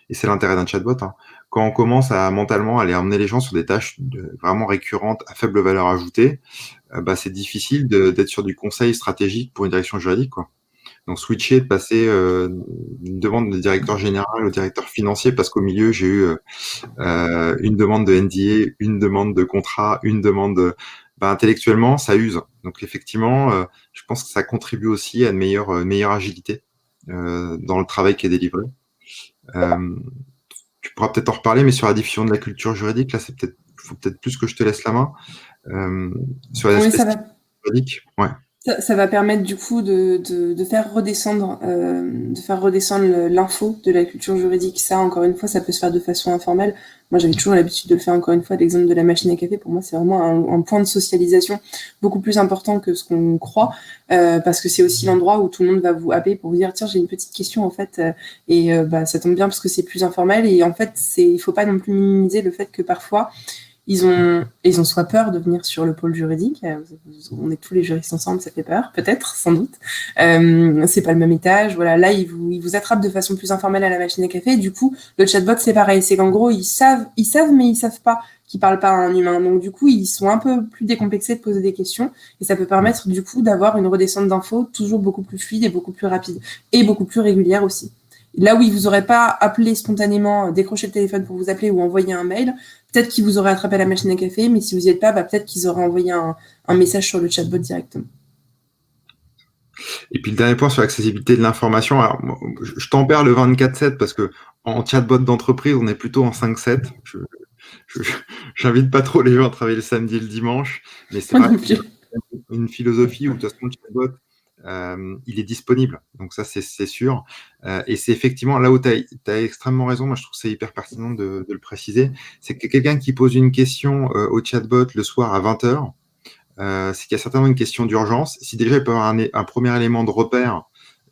et c'est l'intérêt d'un chatbot, hein, quand on commence à mentalement aller emmener les gens sur des tâches vraiment récurrentes à faible valeur ajoutée, bah, c'est difficile d'être sur du conseil stratégique pour une direction juridique, quoi. Donc switcher, de passer une demande de directeur général au directeur financier, parce qu'au milieu j'ai eu une demande de NDA, une demande de contrat, une demande intellectuellement, ça use. Donc effectivement, je pense que ça contribue aussi à une meilleure agilité dans le travail qui est délivré. Tu pourras peut-être en reparler, mais sur la diffusion de la culture juridique, là, faut peut-être plus que je te laisse la main. Sur Oui, l'aspect ça va. juridique, ouais. Ça va permettre du coup de faire redescendre l'info de la culture juridique. Ça, encore une fois, ça peut se faire de façon informelle. Moi, j'avais toujours l'habitude de le faire, encore une fois, l'exemple de la machine à café. Pour moi, c'est vraiment un point de socialisation beaucoup plus important que ce qu'on croit, parce que c'est aussi l'endroit où tout le monde va vous happer pour vous dire tiens, j'ai une petite question en fait, bah ça tombe bien parce que c'est plus informel. Et en fait, il faut pas non plus minimiser le fait que parfois ils ont soit peur de venir sur le pôle juridique. On est tous les juristes ensemble, ça fait peur, peut-être, sans doute. C'est pas le même étage. Voilà, là, ils vous attrapent de façon plus informelle à la machine à café. Du coup, le chatbot, c'est pareil. C'est qu'en gros, ils savent, mais ils savent pas qu'ils parlent pas à un humain. Donc, du coup, ils sont un peu plus décomplexés de poser des questions. Et ça peut permettre, du coup, d'avoir une redescente d'infos toujours beaucoup plus fluide et beaucoup plus rapide. Et beaucoup plus régulière aussi. Là où ils vous auraient pas appelé spontanément, décroché le téléphone pour vous appeler ou envoyer un mail, peut-être qu'ils vous auraient attrapé à la machine à café, mais si vous n'y êtes pas, bah, peut-être qu'ils auraient envoyé un message sur le chatbot directement. Et puis le dernier point sur l'accessibilité de l'information, alors je tempère le 24/7 parce que en chatbot d'entreprise, on est plutôt en 5/7. J'invite pas trop les gens à travailler le samedi et le dimanche, mais c'est vrai qu'il y a une philosophie où de toute façon le chatbot, il est disponible. Donc ça, c'est sûr. Et c'est effectivement là où tu as extrêmement raison. Moi, je trouve que c'est hyper pertinent de le préciser. C'est que quelqu'un qui pose une question au chatbot le soir à 20h, c'est qu'il y a certainement une question d'urgence. Si déjà il peut y avoir un premier élément de repère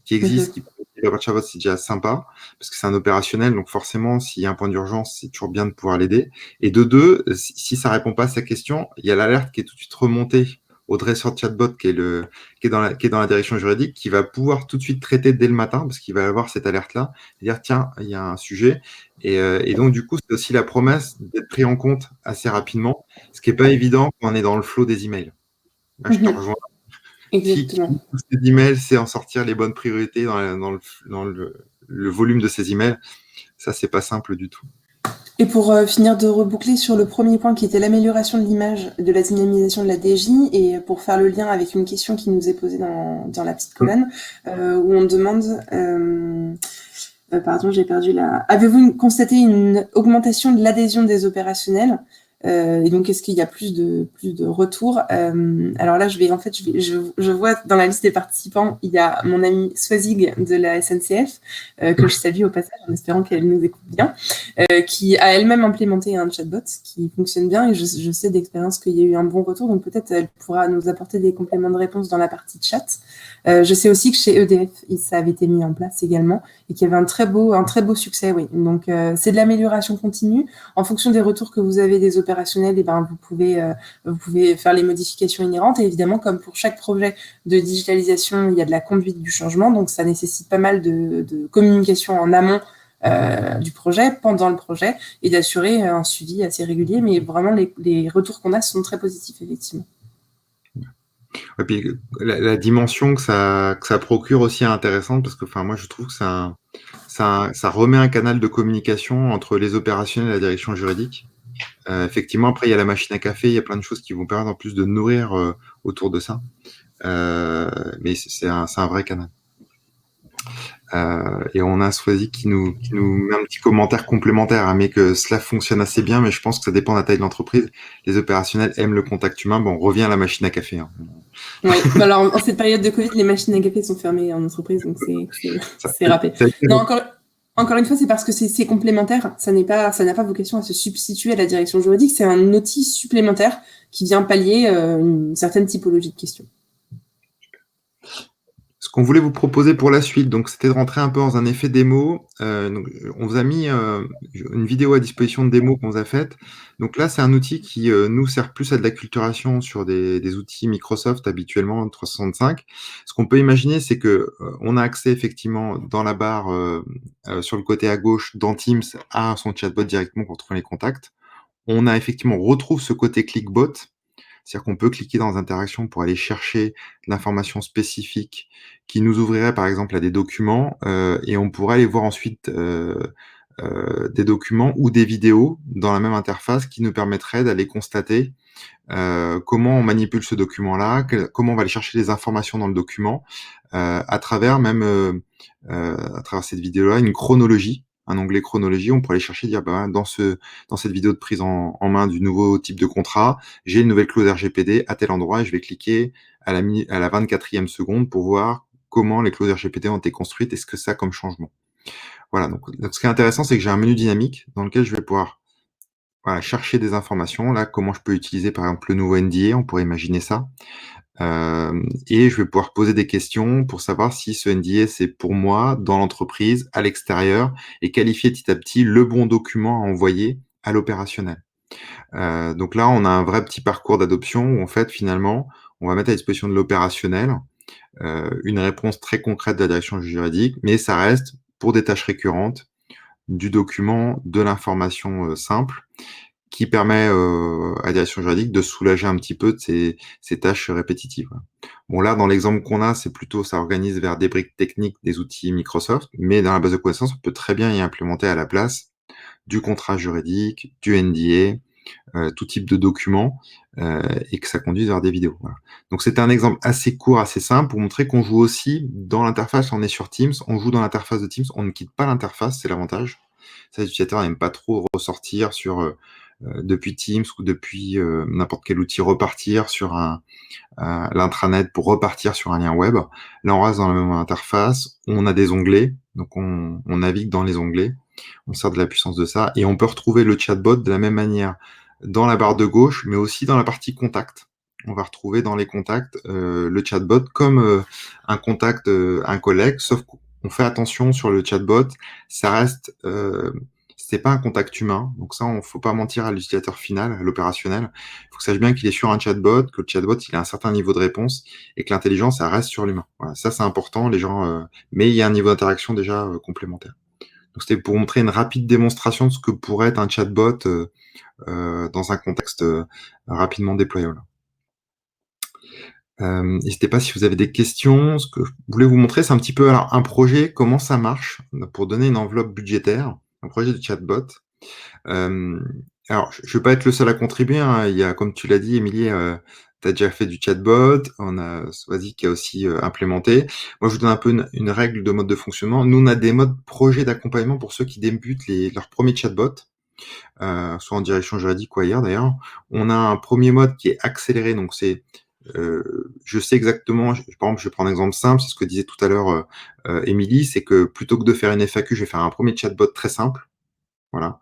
qui existe, qui peut être chatbot, c'est déjà sympa, parce que c'est un opérationnel, donc forcément, s'il y a un point d'urgence, c'est toujours bien de pouvoir l'aider. Et de deux, si ça répond pas à sa question, il y a l'alerte qui est tout de suite remontée au dresseur de chatbot qui est dans la direction juridique, qui va pouvoir tout de suite traiter dès le matin, parce qu'il va avoir cette alerte-là, et dire, tiens, il y a un sujet. Et donc, du coup, c'est aussi la promesse d'être pris en compte assez rapidement, ce qui n'est pas évident quand on est dans le flot des emails. Là, je te rejoins. Qui pousse ces emails, c'est en sortir les bonnes priorités dans le volume de ces emails. Ça, c'est pas simple du tout. Et pour finir de reboucler sur le premier point qui était l'amélioration de l'image de la dynamisation de la DJ, et pour faire le lien avec une question qui nous est posée dans la petite colonne, où on demande... pardon, j'ai perdu la... Avez-vous constaté une augmentation de l'adhésion des opérationnels ? Et donc, est-ce qu'il y a plus de retours ? Alors là, je vois dans la liste des participants, il y a mon amie Swazig de la SNCF, que je salue au passage en espérant qu'elle nous écoute bien, qui a elle-même implémenté un chatbot qui fonctionne bien, et je sais d'expérience qu'il y a eu un bon retour, donc peut-être elle pourra nous apporter des compléments de réponse dans la partie chat. Je sais aussi que chez EDF, ça avait été mis en place également, et qu'il y avait un très beau succès, oui. Donc, c'est de l'amélioration continue. En fonction des retours que vous avez des opérationnels, et ben, vous pouvez faire les modifications inhérentes. Et évidemment, comme pour chaque projet de digitalisation, il y a de la conduite du changement. Donc, ça nécessite pas mal de communication en amont du projet, pendant le projet, et d'assurer un suivi assez régulier. Mais vraiment, les retours qu'on a sont très positifs, effectivement. Et puis, la dimension que ça procure aussi est intéressante, parce que moi, je trouve que ça remet un canal de communication entre les opérationnels et la direction juridique. Effectivement, après, il y a la machine à café, il y a plein de choses qui vont permettre en plus de nourrir autour de ça. Mais c'est un vrai canal. Et on a Swazi qui nous met un petit commentaire complémentaire, hein, mais que cela fonctionne assez bien, mais je pense que ça dépend de la taille de l'entreprise. Les opérationnels aiment le contact humain. Bon, on revient à la machine à café. Hein. Oui, alors en cette période de Covid, les machines à café sont fermées en entreprise, donc c'est râpé. Non, encore une fois, c'est parce que c'est complémentaire. Ça n'a pas vocation à se substituer à la direction juridique. C'est un outil supplémentaire qui vient pallier une certaine typologie de questions. Ce qu'on voulait vous proposer pour la suite, donc, c'était de rentrer un peu dans un effet démo. Donc, on vous a mis une vidéo à disposition de démo qu'on vous a faite. Donc là, c'est un outil qui nous sert plus à de l'acculturation sur des outils Microsoft habituellement 365. Ce qu'on peut imaginer, c'est que on a accès effectivement dans la barre sur le côté à gauche dans Teams à son chatbot directement pour trouver les contacts. On retrouve ce côté clickbot. C'est-à-dire qu'on peut cliquer dans Interaction pour aller chercher l'information spécifique qui nous ouvrirait par exemple à des documents et on pourrait aller voir ensuite des documents ou des vidéos dans la même interface qui nous permettraient d'aller constater comment on manipule ce document-là, comment on va aller chercher les informations dans le document à travers cette vidéo-là, une chronologie. Un onglet chronologie, on pourrait aller chercher, dire dans cette vidéo de prise en main du nouveau type de contrat, j'ai une nouvelle clause RGPD à tel endroit et je vais cliquer à la 24e seconde pour voir comment les clauses RGPD ont été construites et ce que ça a comme changement. Voilà, donc ce qui est intéressant, c'est que j'ai un menu dynamique dans lequel je vais pouvoir chercher des informations. Là, comment je peux utiliser par exemple le nouveau NDA, on pourrait imaginer ça. Et je vais pouvoir poser des questions pour savoir si ce NDA c'est pour moi, dans l'entreprise, à l'extérieur, et qualifier petit à petit le bon document à envoyer à l'opérationnel. Donc là, on a un vrai petit parcours d'adoption où en fait, finalement, on va mettre à disposition de l'opérationnel une réponse très concrète de la direction juridique, mais ça reste pour des tâches récurrentes, du document, de l'information simple, qui permet à la direction juridique de soulager un petit peu de ces tâches répétitives. Bon, là, dans l'exemple qu'on a, c'est plutôt, ça organise vers des briques techniques des outils Microsoft, mais dans la base de connaissances, on peut très bien y implémenter à la place du contrat juridique, du NDA, tout type de documents, et que ça conduise vers des vidéos. Voilà. Donc, c'était un exemple assez court, assez simple, pour montrer qu'on joue aussi dans l'interface. On est sur Teams, on joue dans l'interface de Teams, on ne quitte pas l'interface, c'est l'avantage. Ça, les utilisateurs n'aiment pas trop ressortir sur depuis Teams ou depuis n'importe quel outil, repartir sur l'intranet pour repartir sur un lien web. Là, on reste dans la même interface, on a des onglets, donc on navigue dans les onglets, on sert de la puissance de ça, et on peut retrouver le chatbot de la même manière dans la barre de gauche, mais aussi dans la partie contact. On va retrouver dans les contacts le chatbot comme un contact, un collègue, sauf qu'on fait attention sur le chatbot, ça reste c'est pas un contact humain, donc ça, on faut pas mentir à l'utilisateur final, à l'opérationnel. Il faut que sache bien qu'il est sur un chatbot, que le chatbot il a un certain niveau de réponse et que l'intelligence ça reste sur l'humain. Voilà, ça c'est important, les gens, mais il y a un niveau d'interaction déjà complémentaire. Donc c'était pour montrer une rapide démonstration de ce que pourrait être un chatbot dans un contexte rapidement déployable. N'hésitez pas si vous avez des questions. Ce que je voulais vous montrer, c'est un petit peu alors, un projet, comment ça marche pour donner une enveloppe budgétaire, un projet de chatbot. Alors, je ne vais pas être le seul à contribuer, hein. Il y a, comme tu l'as dit, Émilie, tu as déjà fait du chatbot. On a Swazi qui a aussi implémenté. Moi, je vous donne un peu une règle de mode de fonctionnement. Nous, on a des modes projet d'accompagnement pour ceux qui débutent leur premier chatbot, soit en direction juridique ou ailleurs d'ailleurs. On a un premier mode qui est accéléré, donc c'est je sais exactement, par exemple, je vais prendre un exemple simple, c'est ce que disait tout à l'heure Émilie, c'est que plutôt que de faire une FAQ, je vais faire un premier chatbot très simple, voilà,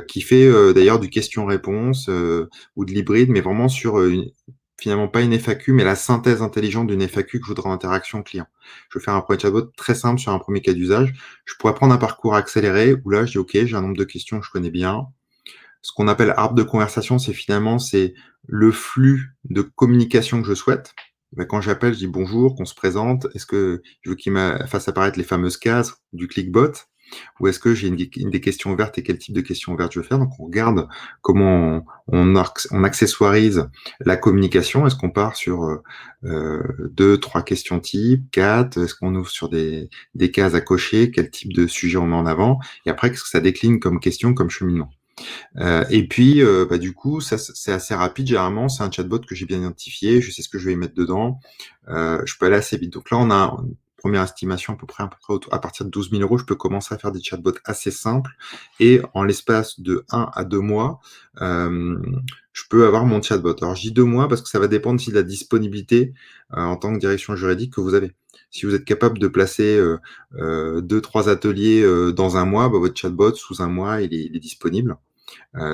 qui fait d'ailleurs du question-réponse ou de l'hybride, mais vraiment sur finalement pas une FAQ, mais la synthèse intelligente d'une FAQ que je voudrais en interaction client. Je vais faire un premier chatbot très simple sur un premier cas d'usage. Je pourrais prendre un parcours accéléré où là, je dis OK, j'ai un nombre de questions que je connais bien. Ce qu'on appelle arbre de conversation, c'est le flux de communication que je souhaite. Ben, quand j'appelle, je dis bonjour, qu'on se présente. Est-ce que je veux qu'il me fasse apparaître les fameuses cases du clickbot? Ou est-ce que j'ai une des questions ouvertes et quel type de questions ouvertes je veux faire? Donc, on regarde comment on accessoirise la communication. Est-ce qu'on part sur 2, 3 questions types, 4? Est-ce qu'on ouvre sur des cases à cocher? Quel type de sujet on met en avant? Et après, qu'est-ce que ça décline comme question, comme cheminement? Et puis, bah, du coup, ça, c'est assez rapide. Généralement, c'est un chatbot que j'ai bien identifié. Je sais ce que je vais y mettre dedans. Je peux aller assez vite. Donc là, on a une première estimation à peu près à partir de 12 000 euros. Je peux commencer à faire des chatbots assez simples. Et en l'espace de 1 à 2 mois, je peux avoir mon chatbot. Alors, je dis 2 mois parce que ça va dépendre aussi de la disponibilité en tant que direction juridique que vous avez. Si vous êtes capable de placer 2-3 ateliers dans un mois, bah, votre chatbot, sous un mois, il est disponible.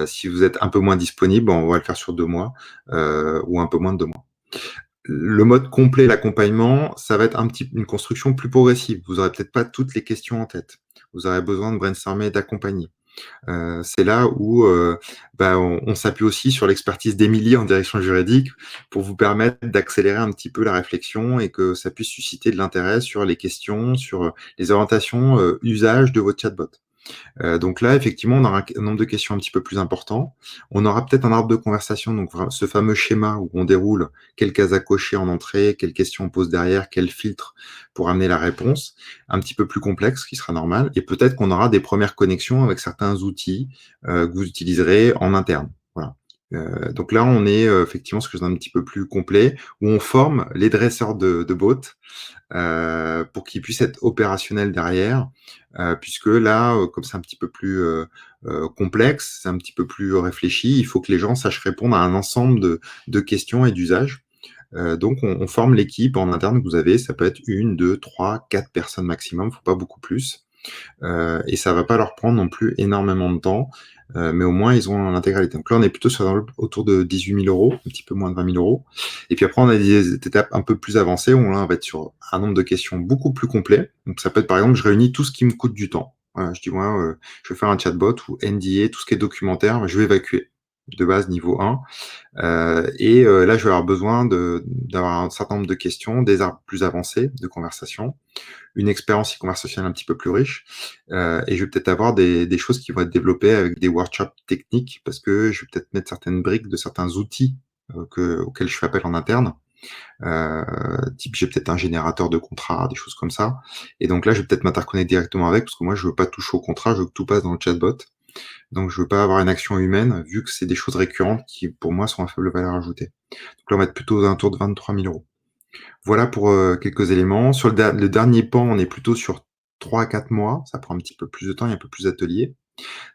Si vous êtes un peu moins disponible, on va le faire sur 2 mois ou un peu moins de 2 mois. Le mode complet, l'accompagnement, ça va être une construction plus progressive. Vous n'aurez peut-être pas toutes les questions en tête. Vous aurez besoin de brainstormer, d'accompagner. C'est là où bah, on s'appuie aussi sur l'expertise d'Émilie en direction juridique pour vous permettre d'accélérer un petit peu la réflexion et que ça puisse susciter de l'intérêt sur les questions, sur les orientations usage de votre chatbot. Donc là, effectivement, on aura un nombre de questions un petit peu plus important. On aura peut-être un arbre de conversation, donc ce fameux schéma où on déroule quelles cases à cocher en entrée, quelles questions on pose derrière, quels filtres pour amener la réponse, un petit peu plus complexe, ce qui sera normal. Et peut-être qu'on aura des premières connexions avec certains outils que vous utiliserez en interne. Voilà. Donc là, on est effectivement sur quelque chose d'un petit peu plus complet, où on forme les dresseurs de bots pour qu'ils puissent être opérationnels derrière, puisque là, comme c'est un petit peu plus complexe, c'est un petit peu plus réfléchi, il faut que les gens sachent répondre à un ensemble de questions et d'usages. Donc, on forme l'équipe en interne que vous avez, ça peut être 1, 2, 3, 4 personnes maximum, faut pas beaucoup plus. Et ça va pas leur prendre non plus énormément de temps, mais au moins ils ont l'intégralité. Donc là, on est plutôt sur autour de 18 000 euros, un petit peu moins de 20 000 euros. Et puis après, on a des étapes un peu plus avancées où là, on va être sur un nombre de questions beaucoup plus complet. Donc ça peut être par exemple, je réunis tout ce qui me coûte du temps. Voilà, je dis moi, je vais faire un chatbot ou NDA, tout ce qui est documentaire, je vais évacuer de base niveau 1. Là, je vais avoir besoin d'avoir un certain nombre de questions, des arbres plus avancés de conversation, une expérience conversationnelle un petit peu plus riche. Et je vais peut-être avoir des choses qui vont être développées avec des workshops techniques parce que je vais peut-être mettre certaines briques de certains outils auxquels je fais appel en interne. Type, j'ai peut-être un générateur de contrats, des choses comme ça. Et donc là, je vais peut-être m'interconnecter directement avec parce que moi, je veux pas toucher au contrat, je veux que tout passe dans le chatbot. Donc, je veux pas avoir une action humaine vu que c'est des choses récurrentes qui, pour moi, sont à faible valeur ajoutée. Donc là, on va être plutôt aux alentours de 23 000 euros. Voilà pour quelques éléments. Sur le dernier pan, on est plutôt sur 3 à 4 mois. Ça prend un petit peu plus de temps, il y a un peu plus d'ateliers.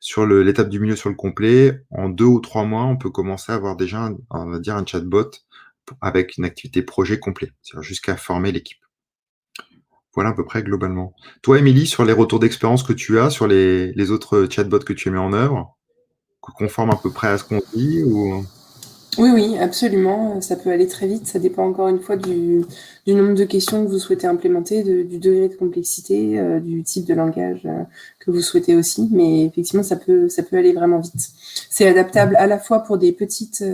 Sur l'étape du milieu, sur le complet, en 2 ou 3 mois, on peut commencer à avoir déjà on va dire un chatbot avec une activité projet complet, c'est-à-dire jusqu'à former l'équipe. Voilà à peu près globalement. Toi, Émilie, sur les retours d'expérience que tu as sur les autres chatbots que tu as mis en œuvre, conformes à peu près à ce qu'on dit ou? Oui, oui, absolument. Ça peut aller très vite. Ça dépend encore une fois du nombre de questions que vous souhaitez implémenter, du degré de complexité, du type de langage que vous souhaitez aussi. Mais effectivement, ça peut aller vraiment vite. C'est adaptable à la fois pour des petites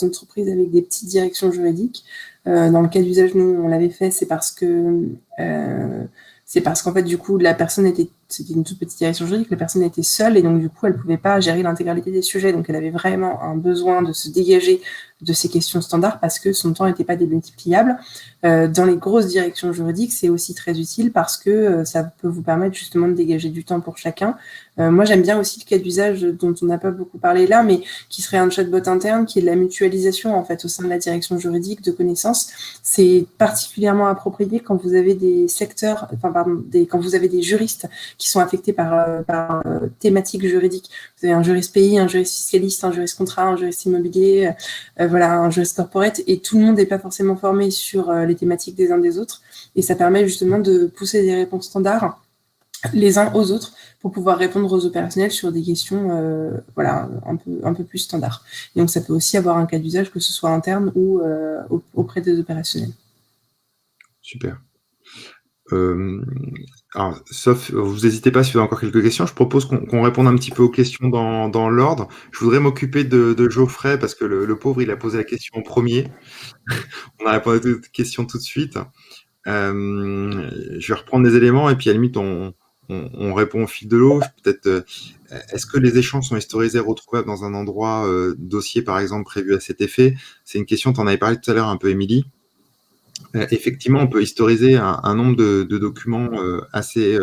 entreprises avec des petites directions juridiques. Dans le cas d'usage, nous, on l'avait fait, c'est parce qu'en fait, du coup, c'était une toute petite direction juridique, la personne était seule et donc, du coup, elle pouvait pas gérer l'intégralité des sujets. Donc, elle avait vraiment un besoin de se dégager de ces questions standards parce que son temps n'était pas démultipliable. Dans les grosses directions juridiques, c'est aussi très utile parce que ça peut vous permettre justement de dégager du temps pour chacun. Moi, j'aime bien aussi le cas d'usage dont on n'a pas beaucoup parlé là, mais qui serait un chatbot interne, qui est de la mutualisation en fait au sein de la direction juridique de connaissances. C'est particulièrement approprié quand vous avez des secteurs, quand vous avez des juristes qui sont affectés par thématiques juridiques. Vous avez un juriste pays, un juriste fiscaliste, un juriste contrat, un juriste immobilier, voilà, un juriste corporate, et tout le monde n'est pas forcément formé sur les thématiques des uns des autres, et ça permet justement de pousser des réponses standards les uns aux autres pour pouvoir répondre aux opérationnels sur des questions voilà, un peu plus standards. Et donc ça peut aussi avoir un cas d'usage, que ce soit interne ou auprès des opérationnels. Super. Alors, sauf, vous n'hésitez pas si vous avez encore quelques questions. Je propose qu'on réponde un petit peu aux questions dans l'ordre. Je voudrais m'occuper de Geoffrey parce que le pauvre, il a posé la question en premier. On a répondu à toutes les questions tout de suite. Je vais reprendre des éléments et puis à la limite, on répond au fil de l'eau. Peut-être, est-ce que les échanges sont historisés, retrouvables dans un endroit dossier, par exemple, prévu à cet effet? C'est une question, tu en avais parlé tout à l'heure un peu, Émilie. Effectivement, on peut historiser un nombre de documents assez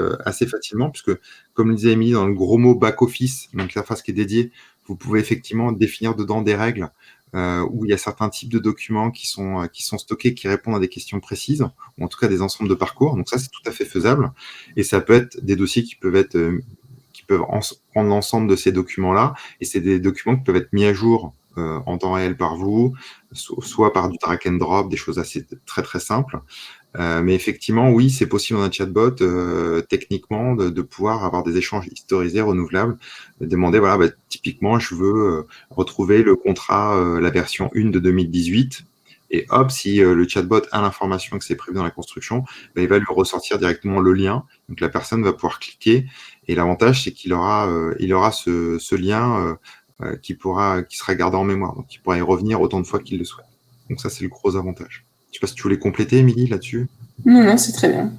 facilement, puisque, comme le disait Émilie, dans le gros mot back-office, donc l'interface qui est dédiée, vous pouvez effectivement définir dedans des règles où il y a certains types de documents qui sont stockés, qui répondent à des questions précises, ou en tout cas des ensembles de parcours. Donc ça, c'est tout à fait faisable. Et ça peut être des dossiers qui peuvent prendre l'ensemble de ces documents-là, et c'est des documents qui peuvent être mis à jour en temps réel par vous, soit par du drag and drop, des choses assez très très simples. Mais effectivement, oui, c'est possible dans un chatbot, techniquement, de pouvoir avoir des échanges historisés, renouvelables, de demander, voilà, typiquement, je veux retrouver le contrat, la version 1 de 2018, et hop, si le chatbot a l'information que c'est prévu dans la construction, il va lui ressortir directement le lien, donc la personne va pouvoir cliquer, et l'avantage, c'est qu'il aura ce lien qui sera gardé en mémoire, donc il pourra y revenir autant de fois qu'il le souhaite. Donc ça, c'est le gros avantage. Je sais pas si tu voulais compléter, Émilie, là-dessus. Non, non, c'est très bien.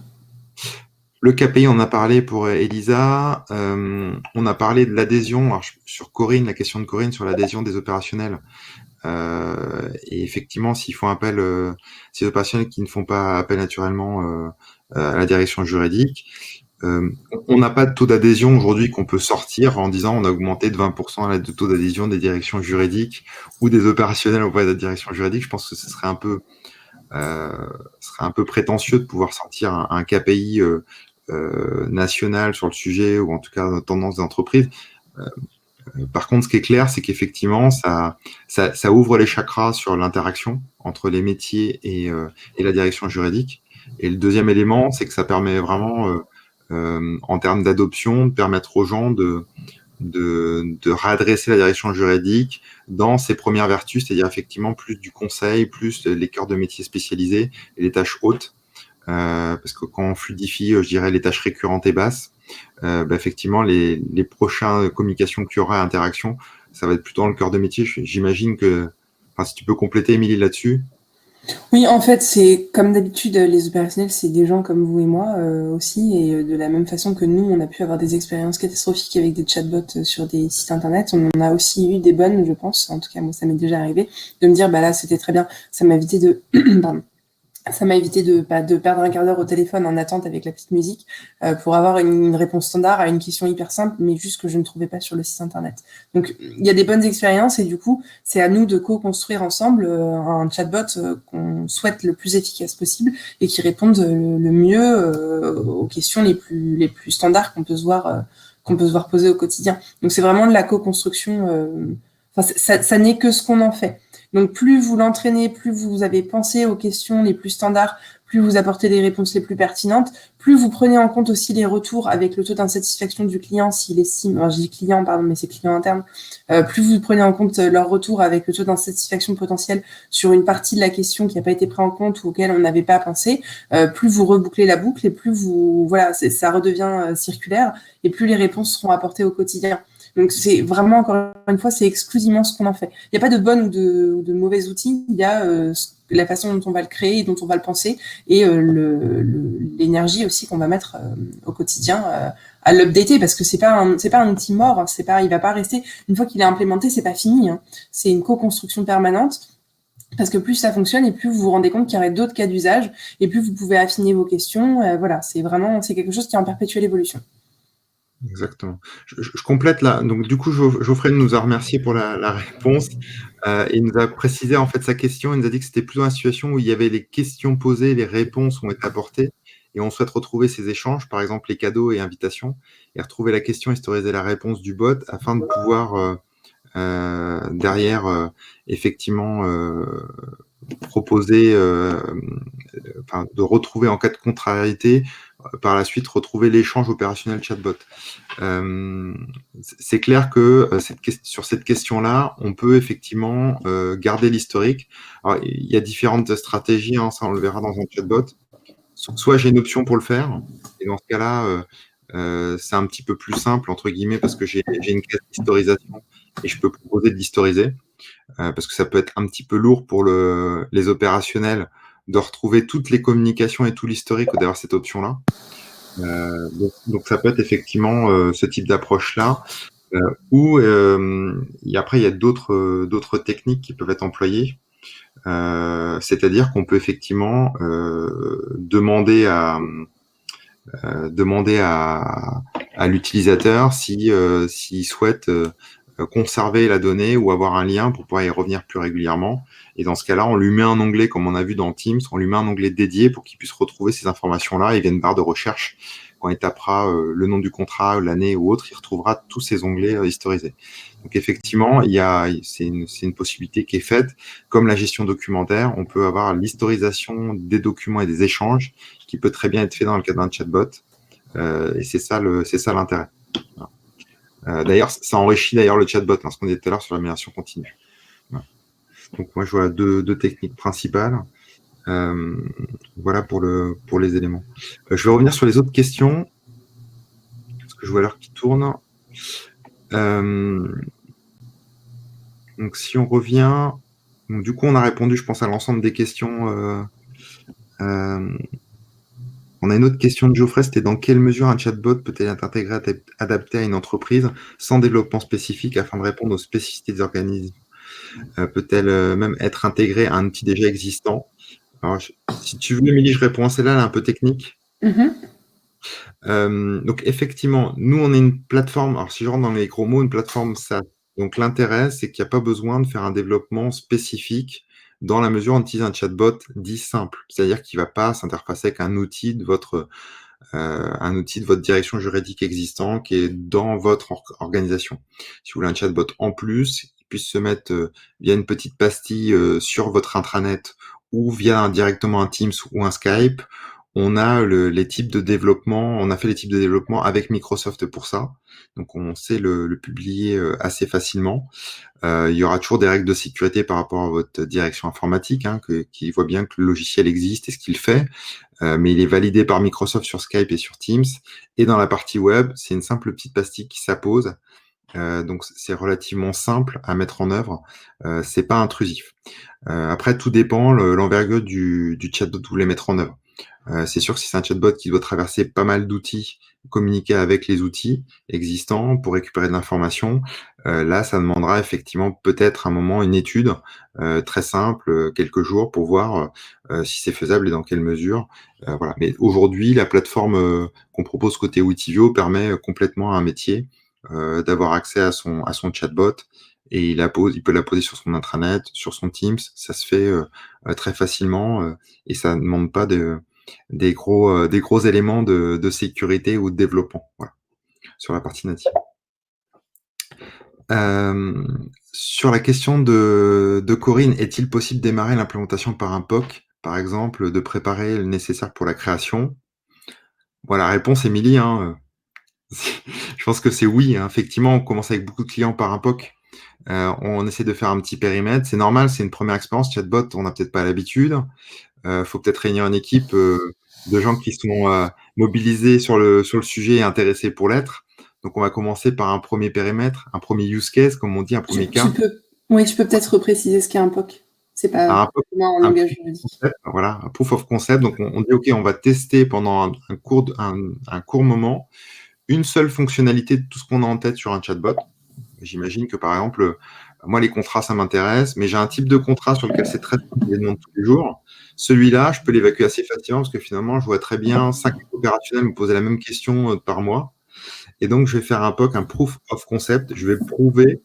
Le KPI, on a parlé pour Elisa. On a parlé de l'adhésion. Sur Corinne, la question de Corinne sur l'adhésion des opérationnels. Et effectivement, s'ils font appel, ces opérationnels qui ne font pas appel naturellement à la direction juridique, on n'a pas de taux d'adhésion aujourd'hui qu'on peut sortir en disant on a augmenté de 20% le taux d'adhésion des directions juridiques ou des opérationnels auprès de la direction juridique. Je pense que ce serait un peu prétentieux de pouvoir sortir un KPI national sur le sujet, ou en tout cas tendance d'entreprise. Par contre, ce qui est clair, c'est qu'effectivement, ça ouvre les chakras sur l'interaction entre les métiers et la direction juridique. Et le deuxième élément, c'est que ça permet vraiment, en termes d'adoption, de permettre aux gens de réadresser la direction juridique dans ses premières vertus, c'est-à-dire effectivement plus du conseil, plus les cœurs de métiers spécialisés et les tâches hautes. Parce que quand on fluidifie, je dirais, les tâches récurrentes et basses, effectivement, les prochaines communications qu'il y aura, interactions, ça va être plutôt dans le cœur de métier. J'imagine que, si tu peux compléter, Émilie, là-dessus. Oui, en fait, c'est comme d'habitude, les opérationnels, c'est des gens comme vous et moi aussi, et de la même façon que nous, on a pu avoir des expériences catastrophiques avec des chatbots sur des sites internet, on en a aussi eu des bonnes, je pense. En tout cas, moi, ça m'est déjà arrivé de me dire, bah là, c'était très bien, ça m'a évité de, pardon, ça m'a évité de perdre un quart d'heure au téléphone en attente avec la petite musique pour avoir une réponse standard à une question hyper simple, mais juste que je ne trouvais pas sur le site internet. Donc, il y a des bonnes expériences et du coup, c'est à nous de co-construire ensemble un chatbot qu'on souhaite le plus efficace possible et qui réponde le mieux aux questions les plus standards qu'on peut se voir poser au quotidien. Donc c'est vraiment de la co-construction. Enfin, ça n'est que ce qu'on en fait. Donc plus vous l'entraînez, plus vous avez pensé aux questions les plus standards, plus vous apportez les réponses les plus pertinentes, plus vous prenez en compte aussi les retours avec le taux d'insatisfaction du client s'il estime, alors je dis client, pardon, mais c'est client interne, plus vous prenez en compte leur retour avec le taux d'insatisfaction potentiel sur une partie de la question qui n'a pas été prise en compte ou auquel on n'avait pas pensé, plus vous rebouclez la boucle et plus vous, voilà, ça redevient circulaire et plus les réponses seront apportées au quotidien. Donc c'est vraiment, encore une fois, c'est exclusivement ce qu'on en fait. Il n'y a pas de bon ou de mauvais outils, il y a la façon dont on va le créer, dont on va le penser, et l'énergie aussi qu'on va mettre au quotidien à l'updater, parce que c'est pas un outil mort, hein, il va pas rester, une fois qu'il est implémenté, c'est pas fini, hein. C'est une co-construction permanente. Parce que plus ça fonctionne et plus vous vous rendez compte qu'il y aurait d'autres cas d'usage et plus vous pouvez affiner vos questions. Voilà, c'est quelque chose qui est en perpétuelle évolution. Exactement. Je complète là. Donc, du coup, Geoffrey nous a remercié pour la réponse. Il nous a précisé en fait sa question. Il nous a dit que c'était plutôt une situation où il y avait les questions posées, les réponses ont été apportées et on souhaite retrouver ces échanges, par exemple les cadeaux et invitations, et retrouver la question, historiser la réponse du bot afin de pouvoir derrière effectivement proposer, de retrouver en cas de contrariété, par la suite retrouver l'échange opérationnel chatbot. C'est clair que sur cette question-là, on peut effectivement garder l'historique. Alors, il y a différentes stratégies, hein, ça on le verra dans un chatbot. Soit j'ai une option pour le faire, et dans ce cas-là, c'est un petit peu plus simple, entre guillemets, parce que j'ai une case d'historisation et je peux proposer de l'historiser, parce que ça peut être un petit peu lourd pour les opérationnels de retrouver toutes les communications et tout l'historique derrière cette option-là. Donc ça peut être effectivement ce type d'approche-là, ou après il y a d'autres techniques qui peuvent être employées. C'est-à-dire qu'on peut effectivement demander à l'utilisateur s'il souhaite conserver la donnée ou avoir un lien pour pouvoir y revenir plus régulièrement. Et dans ce cas-là, on lui met un onglet, comme on a vu dans Teams, on lui met un onglet dédié pour qu'il puisse retrouver ces informations-là. Il y a une barre de recherche. Quand il tapera le nom du contrat, l'année ou autre, il retrouvera tous ces onglets historisés. Donc effectivement, c'est une possibilité qui est faite. Comme la gestion documentaire, on peut avoir l'historisation des documents et des échanges qui peut très bien être fait dans le cadre d'un chatbot. Et c'est ça l'intérêt. Voilà. D'ailleurs, ça enrichit d'ailleurs le chatbot, hein, ce qu'on disait tout à l'heure sur l'amélioration continue. Voilà. Donc moi, je vois deux techniques principales. Voilà pour les éléments. Je vais revenir sur les autres questions, parce que je vois l'heure qui tourne. Donc si on revient, donc, du coup on a répondu, je pense, à l'ensemble des questions. On a une autre question de Geoffrey, c'était dans quelle mesure un chatbot peut-il être intégré, adapté à une entreprise sans développement spécifique afin de répondre aux spécificités des organismes? Peut-elle même être intégrée à un outil déjà existant? Alors, si tu veux, Émilie, je réponds à celle-là, elle est un peu technique. Donc effectivement, nous on est une plateforme, alors si je rentre dans les gros mots, une plateforme SaaS. Donc l'intérêt, c'est qu'il n'y a pas besoin de faire un développement spécifique dans la mesure où on utilise un chatbot dit simple. C'est-à-dire qu'il ne va pas s'interfacer avec un outil de votre direction juridique existant qui est dans votre organisation. Si vous voulez un chatbot en plus, il puisse se mettre via une petite pastille sur votre intranet ou via directement un Teams ou un Skype. On a les types de développement, on a fait les types de développement avec Microsoft pour ça. Donc on sait le publier assez facilement. Il y aura toujours des règles de sécurité par rapport à votre direction informatique, hein, qui voit bien que le logiciel existe et ce qu'il fait. Mais il est validé par Microsoft sur Skype et sur Teams. Et dans la partie web, c'est une simple petite pastille qui s'appose. Donc c'est relativement simple à mettre en œuvre. C'est pas intrusif. Après, tout dépend l'envergure du chatbot que vous voulez mettre en œuvre. C'est sûr que si c'est un chatbot qui doit traverser pas mal d'outils, communiquer avec les outils existants pour récupérer de l'information, là, ça demandera effectivement peut-être un moment une étude très simple, quelques jours pour voir si c'est faisable et dans quelle mesure. Voilà. Mais aujourd'hui, la plateforme qu'on propose côté Witivio permet complètement à un métier d'avoir accès à son chatbot et il peut la poser sur son intranet, sur son Teams. Ça se fait très facilement et ça ne demande pas des gros éléments de sécurité ou de développement. Voilà. sur la partie native. Sur la question de Corinne, est-il possible de démarrer l'implémentation par un POC, par exemple, de préparer le nécessaire pour la création? Voilà, la réponse, Émilie, hein, je pense que c'est oui, hein. Effectivement, on commence avec beaucoup de clients par un POC. On essaie de faire un petit périmètre. C'est normal, c'est une première expérience chatbot, on n'a peut-être pas l'habitude. Faut peut-être réunir une équipe de gens qui sont mobilisés sur le sujet et intéressés pour l'être. Donc, on va commencer par un premier périmètre, un premier use case, comme on dit, un premier cas. Oui, tu peux peut-être repréciser ce qu'est un POC. C'est pas Un POC, en langage juridique. Voilà, un proof of concept. Donc, on dit, OK, on va tester pendant un court moment une seule fonctionnalité de tout ce qu'on a en tête sur un chatbot. J'imagine que, par exemple, moi, les contrats, ça m'intéresse, mais j'ai un type de contrat sur lequel c'est très simple, je les demande tous les jours. Celui-là, je peux l'évacuer assez facilement parce que finalement, je vois très bien 5 opérationnels me poser la même question par mois. Et donc, je vais faire un POC, un proof of concept. Je vais prouver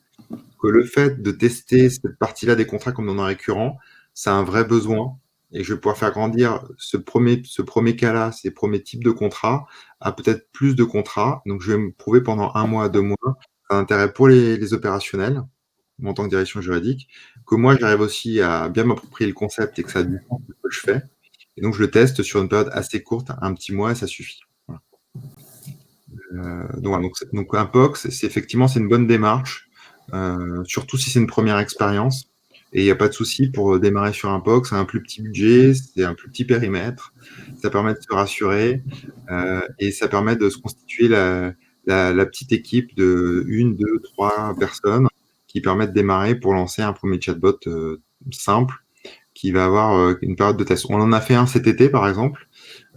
que le fait de tester cette partie-là des contrats comme dans un récurrent, ça a un vrai besoin. Et je vais pouvoir faire grandir ce premier cas-là, ces premiers types de contrats, à peut-être plus de contrats. Donc, je vais me prouver pendant 1 mois à 2 mois un intérêt pour les opérationnels, en tant que direction juridique, que moi, j'arrive aussi à bien m'approprier le concept et que ça a du sens ce que je fais. Et donc, je le teste sur une période assez courte, un petit mois, et ça suffit. Voilà. Donc, un POC, c'est effectivement, c'est une bonne démarche, surtout si c'est une première expérience. Et il n'y a pas de souci pour démarrer sur un POC, c'est un plus petit budget, c'est un plus petit périmètre, ça permet de se rassurer et ça permet de se constituer la petite équipe de 1, 2, 3 personnes qui permettent de démarrer pour lancer un premier chatbot simple qui va avoir une période de test. On en a fait un cet été, par exemple,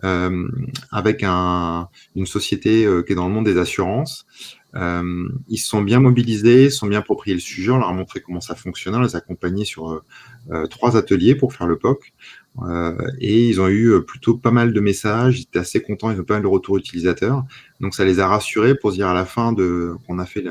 avec une société qui est dans le monde des assurances. Ils se sont bien mobilisés, se sont bien appropriés le sujet, on leur a montré comment ça fonctionnait, on les a accompagnés sur 3 ateliers pour faire le POC. Et ils ont eu plutôt pas mal de messages, ils étaient assez contents, ils ont pas mal de retours utilisateurs. Donc ça les a rassurés pour se dire à la fin qu'on a fait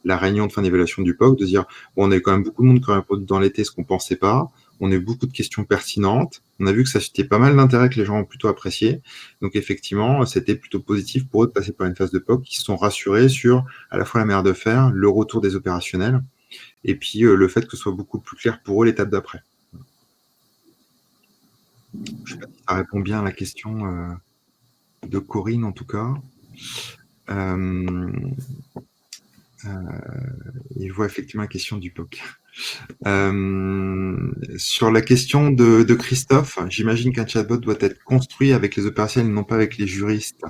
la réunion de fin d'évaluation du POC, de se dire bon, on a eu quand même beaucoup de monde qui a répondu dans l'été ce qu'on pensait pas. On a eu beaucoup de questions pertinentes. On a vu que ça suscitait pas mal d'intérêt, que les gens ont plutôt apprécié. Donc effectivement, c'était plutôt positif pour eux de passer par une phase de POC. Ils se sont rassurés sur à la fois la manière de faire, le retour des opérationnels, et puis le fait que ce soit beaucoup plus clair pour eux l'étape d'après. Je ne sais pas si ça répond bien à la question de Corinne en tout cas. Il voit effectivement la question du POC. Sur la question de Christophe, j'imagine qu'un chatbot doit être construit avec les opérationnels et non pas avec les juristes.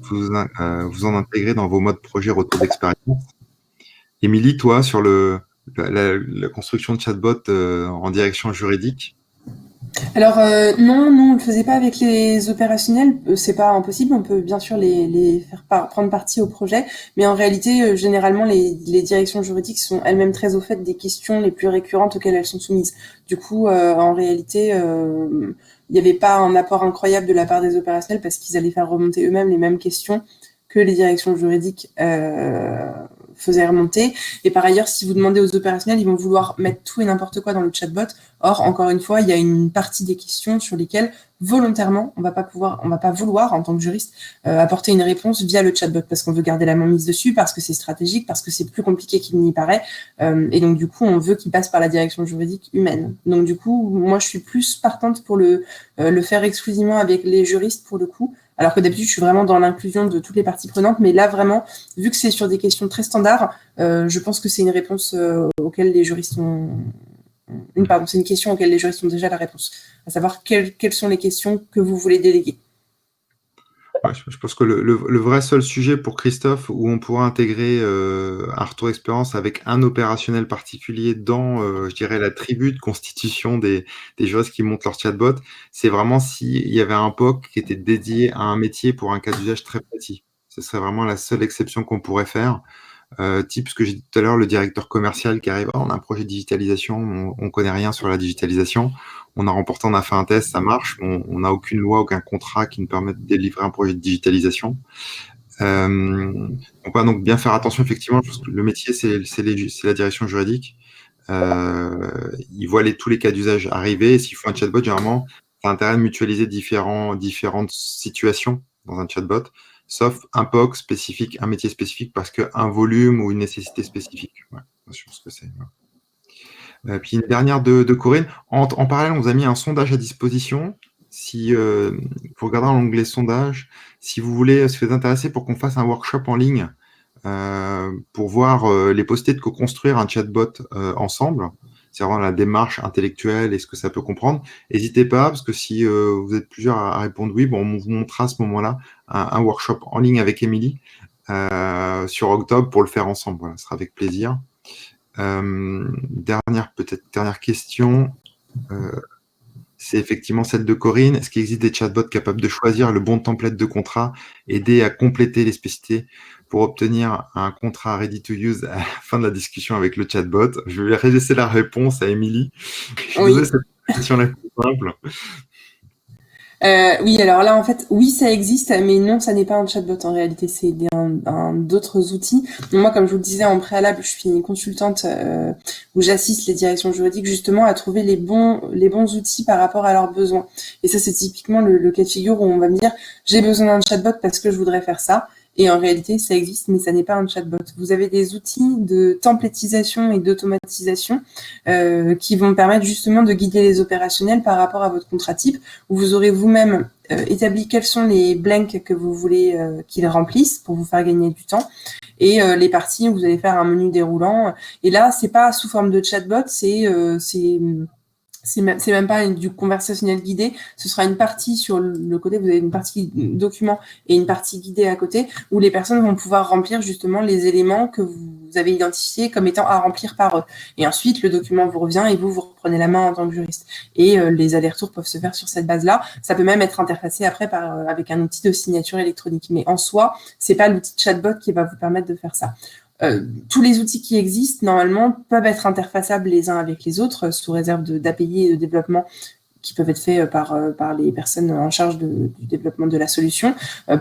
Vous en intégrez dans vos modes projet retour d'expérience. Émilie, toi, sur la construction de chatbot en direction juridique? Alors non, on le faisait pas avec les opérationnels, c'est pas impossible, on peut bien sûr les faire prendre partie au projet, mais en réalité, généralement, les directions juridiques sont elles-mêmes très au fait des questions les plus récurrentes auxquelles elles sont soumises. Du coup, en réalité, il n'y avait pas un apport incroyable de la part des opérationnels parce qu'ils allaient faire remonter eux-mêmes les mêmes questions que les directions juridiques faisaient remonter. Et par ailleurs, si vous demandez aux opérationnels, ils vont vouloir mettre tout et n'importe quoi dans le chatbot. Or, encore une fois, il y a une partie des questions sur lesquelles volontairement, on va pas vouloir, en tant que juriste, apporter une réponse via le chatbot parce qu'on veut garder la main mise dessus, parce que c'est stratégique, parce que c'est plus compliqué qu'il n'y paraît. Et donc, du coup, on veut qu'il passe par la direction juridique humaine. Donc, du coup, moi, je suis plus partante pour le faire exclusivement avec les juristes pour le coup. Alors que d'habitude, je suis vraiment dans l'inclusion de toutes les parties prenantes. Mais là, vraiment, vu que c'est sur des questions très standards, je pense que c'est une réponse auxquelles les juristes ont... c'est une question auxquelles les juristes ont déjà la réponse. À savoir quelles sont les questions que vous voulez déléguer. Ouais, je pense que le vrai seul sujet pour Christophe où on pourra intégrer un retour d'expérience avec un opérationnel particulier dans, je dirais, la tribu de constitution des juristes qui montent leur chatbot, c'est vraiment s'il y avait un POC qui était dédié à un métier pour un cas d'usage très précis. Ce serait vraiment la seule exception qu'on pourrait faire. Type ce que j'ai dit tout à l'heure, le directeur commercial qui arrive, on a un projet de digitalisation, on connaît rien sur la digitalisation, on a remporté, on a fait un test, ça marche, on n'a aucune loi, aucun contrat qui nous permette de délivrer un projet de digitalisation. Donc bien faire attention, effectivement, parce que le métier, c'est la direction juridique. Ils voient tous les cas d'usage arriver, et s'il faut un chatbot, généralement, ça a intérêt de mutualiser différentes situations dans un chatbot. sauf un POC spécifique, un métier spécifique, parce qu'un volume ou une nécessité spécifique. Ouais, je pense que c'est... Puis une dernière de Corinne. En parallèle, on vous a mis un sondage à disposition. Si vous regardez en onglet sondage, si vous voulez, si vous êtes intéressé pour qu'on fasse un workshop en ligne pour voir les possibilités de co-construire un chatbot ensemble, c'est vraiment la démarche intellectuelle et ce que ça peut comprendre. N'hésitez pas, parce que si vous êtes plusieurs à répondre oui, bon, on vous montrera à ce moment-là un workshop en ligne avec Émilie sur octobre pour le faire ensemble. Voilà, ce sera avec plaisir. Dernière question, c'est effectivement celle de Corinne. Est-ce qu'il existe des chatbots capables de choisir le bon template de contrat, aider à compléter les spécificités pour obtenir un contrat ready to use à la fin de la discussion avec le chatbot? Je vais laisser la réponse à Émilie. Je suis désolé, c'est la question la plus simple. Oui, alors là, en fait, oui, ça existe, mais non, ça n'est pas un chatbot en réalité, c'est d'autres outils. Donc, moi, comme je vous le disais en préalable, je suis une consultante où j'assiste les directions juridiques justement à trouver les bons outils par rapport à leurs besoins. Et ça, c'est typiquement le cas de figure où on va me dire, j'ai besoin d'un chatbot parce que je voudrais faire ça. Et en réalité, ça existe, mais ça n'est pas un chatbot. Vous avez des outils de templatisation et d'automatisation qui vont permettre justement de guider les opérationnels par rapport à votre contrat type, où vous aurez vous-même établi quels sont les blanks que vous voulez qu'ils remplissent pour vous faire gagner du temps, et les parties où vous allez faire un menu déroulant. Et là, c'est pas sous forme de chatbot, c'est même pas du conversationnel guidé, ce sera une partie sur le côté, vous avez une partie document et une partie guidée à côté, où les personnes vont pouvoir remplir justement les éléments que vous avez identifiés comme étant à remplir par eux. Et ensuite, le document vous revient et vous reprenez la main en tant que juriste. Et les allers-retours peuvent se faire sur cette base-là. Ça peut même être interfacé après avec un outil de signature électronique. Mais en soi, c'est pas l'outil de chatbot qui va vous permettre de faire ça. Tous les outils qui existent, normalement, peuvent être interfaçables les uns avec les autres, sous réserve d'API et de développement qui peuvent être faits par les personnes en charge du développement de la solution.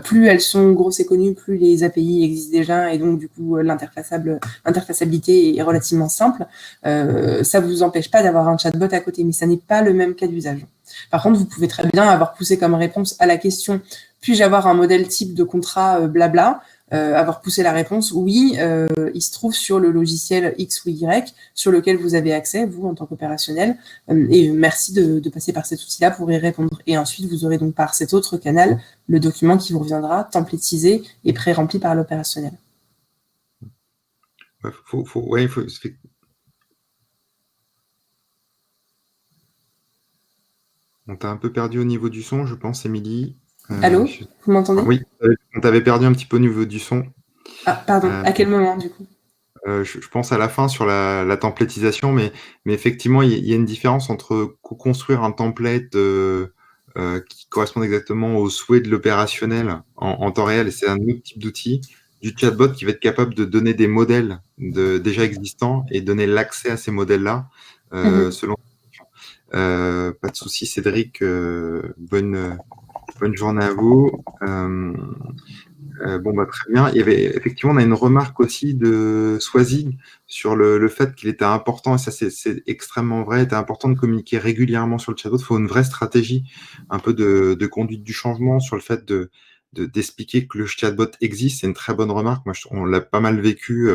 Plus elles sont grosses et connues, plus les API existent déjà, et donc du coup l'interfaçabilité est relativement simple. Ça ne vous empêche pas d'avoir un chatbot à côté, mais ça n'est pas le même cas d'usage. Par contre, vous pouvez très bien avoir poussé comme réponse à la question « puis-je avoir un modèle type de contrat blabla ?» avoir poussé la réponse, oui, il se trouve sur le logiciel X ou Y sur lequel vous avez accès, vous, en tant qu'opérationnel, et merci de passer par cet outil-là pour y répondre. Et ensuite, vous aurez donc par cet autre canal le document qui vous reviendra templatisé et pré-rempli par l'opérationnel. On t'a un peu perdu au niveau du son, je pense, Émilie. Allô, vous m'entendez? Oui, on t'avait perdu un petit peu au niveau du son. Ah, pardon, à quel moment, du coup? Je pense à la fin sur la templatisation, mais effectivement, il y a une différence entre construire un template qui correspond exactement aux souhaits de l'opérationnel en temps réel, et c'est un autre type d'outil, du chatbot qui va être capable de donner des modèles déjà existants et donner l'accès à ces modèles-là selon. Pas de souci, Cédric. Bonne journée à vous. Très bien. Il y avait effectivement, on a une remarque aussi de Swazi sur le fait qu'il était important, et ça c'est extrêmement vrai, il était important de communiquer régulièrement sur le chatbot. Il faut une vraie stratégie, un peu de conduite du changement sur le fait d'expliquer que le chatbot existe. C'est une très bonne remarque. Moi, on l'a pas mal vécu.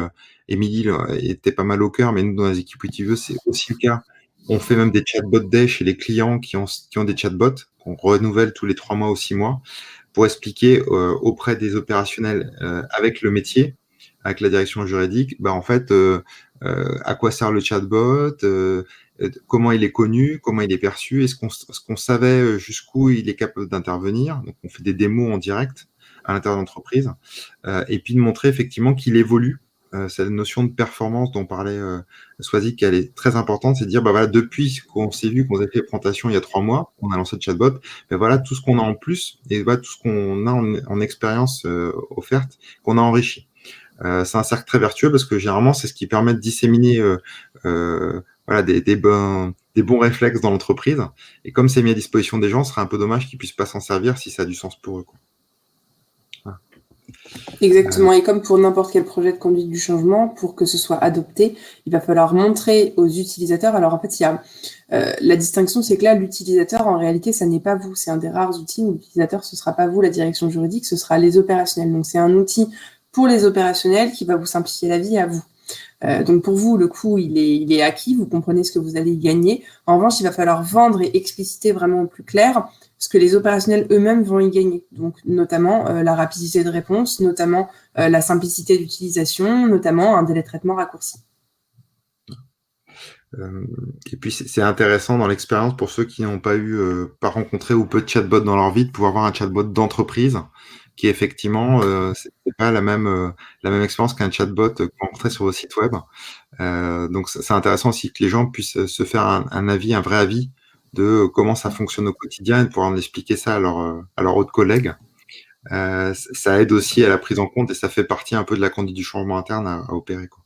Émilie était pas mal au cœur, mais nous, dans les équipes Witivio, c'est aussi le cas. On fait même des chatbots day chez les clients qui ont des chatbots qu'on renouvelle tous les 3 mois ou 6 mois, pour expliquer auprès des opérationnels avec le métier, avec la direction juridique, en fait, à quoi sert le chatbot, comment il est connu, comment il est perçu, est-ce qu'on savait jusqu'où il est capable d'intervenir. Donc, on fait des démos en direct à l'intérieur de l'entreprise, et puis de montrer effectivement qu'il évolue. Cette notion de performance dont parlait Swazik, elle est très importante, c'est de dire, voilà, depuis qu'on s'est vu, qu'on a fait la présentation il y a 3 mois, on a lancé le chatbot, voilà tout ce qu'on a en plus, et voilà tout ce qu'on a en expérience offerte, qu'on a enrichi. C'est un cercle très vertueux, parce que généralement, c'est ce qui permet de disséminer des bons réflexes dans l'entreprise, et comme c'est mis à disposition des gens, ce serait un peu dommage qu'ils puissent pas s'en servir si ça a du sens pour eux, quoi. Voilà. Exactement. Et comme pour n'importe quel projet de conduite du changement, pour que ce soit adopté, il va falloir montrer aux utilisateurs. Alors en fait, il y a la distinction, c'est que là, l'utilisateur, en réalité, ça n'est pas vous. C'est un des rares outils où l'utilisateur, ce sera pas vous, la direction juridique, ce sera les opérationnels. Donc c'est un outil pour les opérationnels qui va vous simplifier la vie à vous. Donc pour vous, le coût, il est acquis, vous comprenez ce que vous allez y gagner. En revanche, il va falloir vendre et expliciter vraiment au plus clair ce que les opérationnels eux-mêmes vont y gagner. Donc notamment la rapidité de réponse, notamment la simplicité d'utilisation, notamment un délai de traitement raccourci. Et puis c'est intéressant dans l'expérience pour ceux qui n'ont pas eu, pas rencontré ou peu de chatbot dans leur vie, de pouvoir avoir un chatbot d'entreprise qui effectivement c'est pas la même expérience qu'un chatbot qu'on rentrait sur vos sites web. Donc c'est intéressant aussi que les gens puissent se faire un avis, un vrai avis de comment ça fonctionne au quotidien et de pouvoir en expliquer ça à leurs autres collègues. Ça aide aussi à la prise en compte et ça fait partie un peu de la conduite du changement interne à opérer, quoi.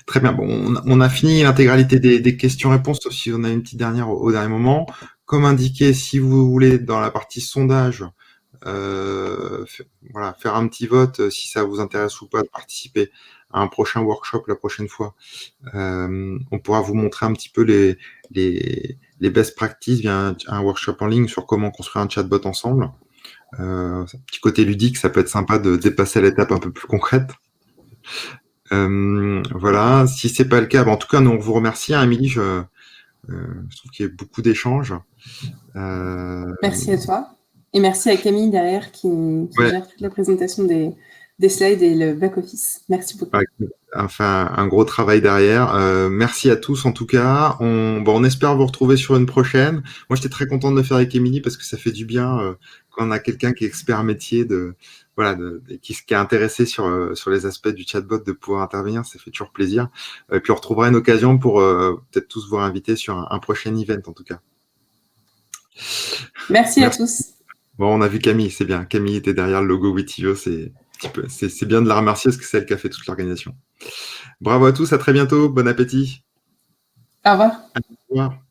Très bien. Bon, on a fini l'intégralité des questions-réponses, sauf si on a une petite dernière au dernier moment. Comme indiqué, si vous voulez, dans la partie sondage, voilà, faire un petit vote si ça vous intéresse ou pas de participer à un prochain workshop la prochaine fois. On pourra vous montrer un petit peu les best practices via un workshop en ligne sur comment construire un chatbot ensemble. Un petit côté ludique, ça peut être sympa de dépasser l'étape un peu plus concrète. Voilà, si c'est pas le cas, en tout cas, nous on vous remercie, hein, Émilie. Je trouve qu'il y a beaucoup d'échanges. Merci à toi. Et merci à Camille derrière qui Ouais, gère toute la présentation des slides et le back-office. Merci beaucoup. enfin, un gros travail derrière. Merci à tous en tout cas. On espère vous retrouver sur une prochaine. Moi, j'étais très content de le faire avec Émilie parce que ça fait du bien quand on a quelqu'un qui est expert métier qui est intéressé sur les aspects du chatbot de pouvoir intervenir. Ça fait toujours plaisir. Et puis on retrouvera une occasion pour peut-être tous vous inviter sur un prochain event en tout cas. Merci à Merci. tous. Bon, on a vu Camille, c'est bien. Camille était derrière le logo Witivio, c'est bien de la remercier parce que c'est elle qui a fait toute l'organisation. Bravo à tous, à très bientôt, bon appétit. Au revoir. Au revoir.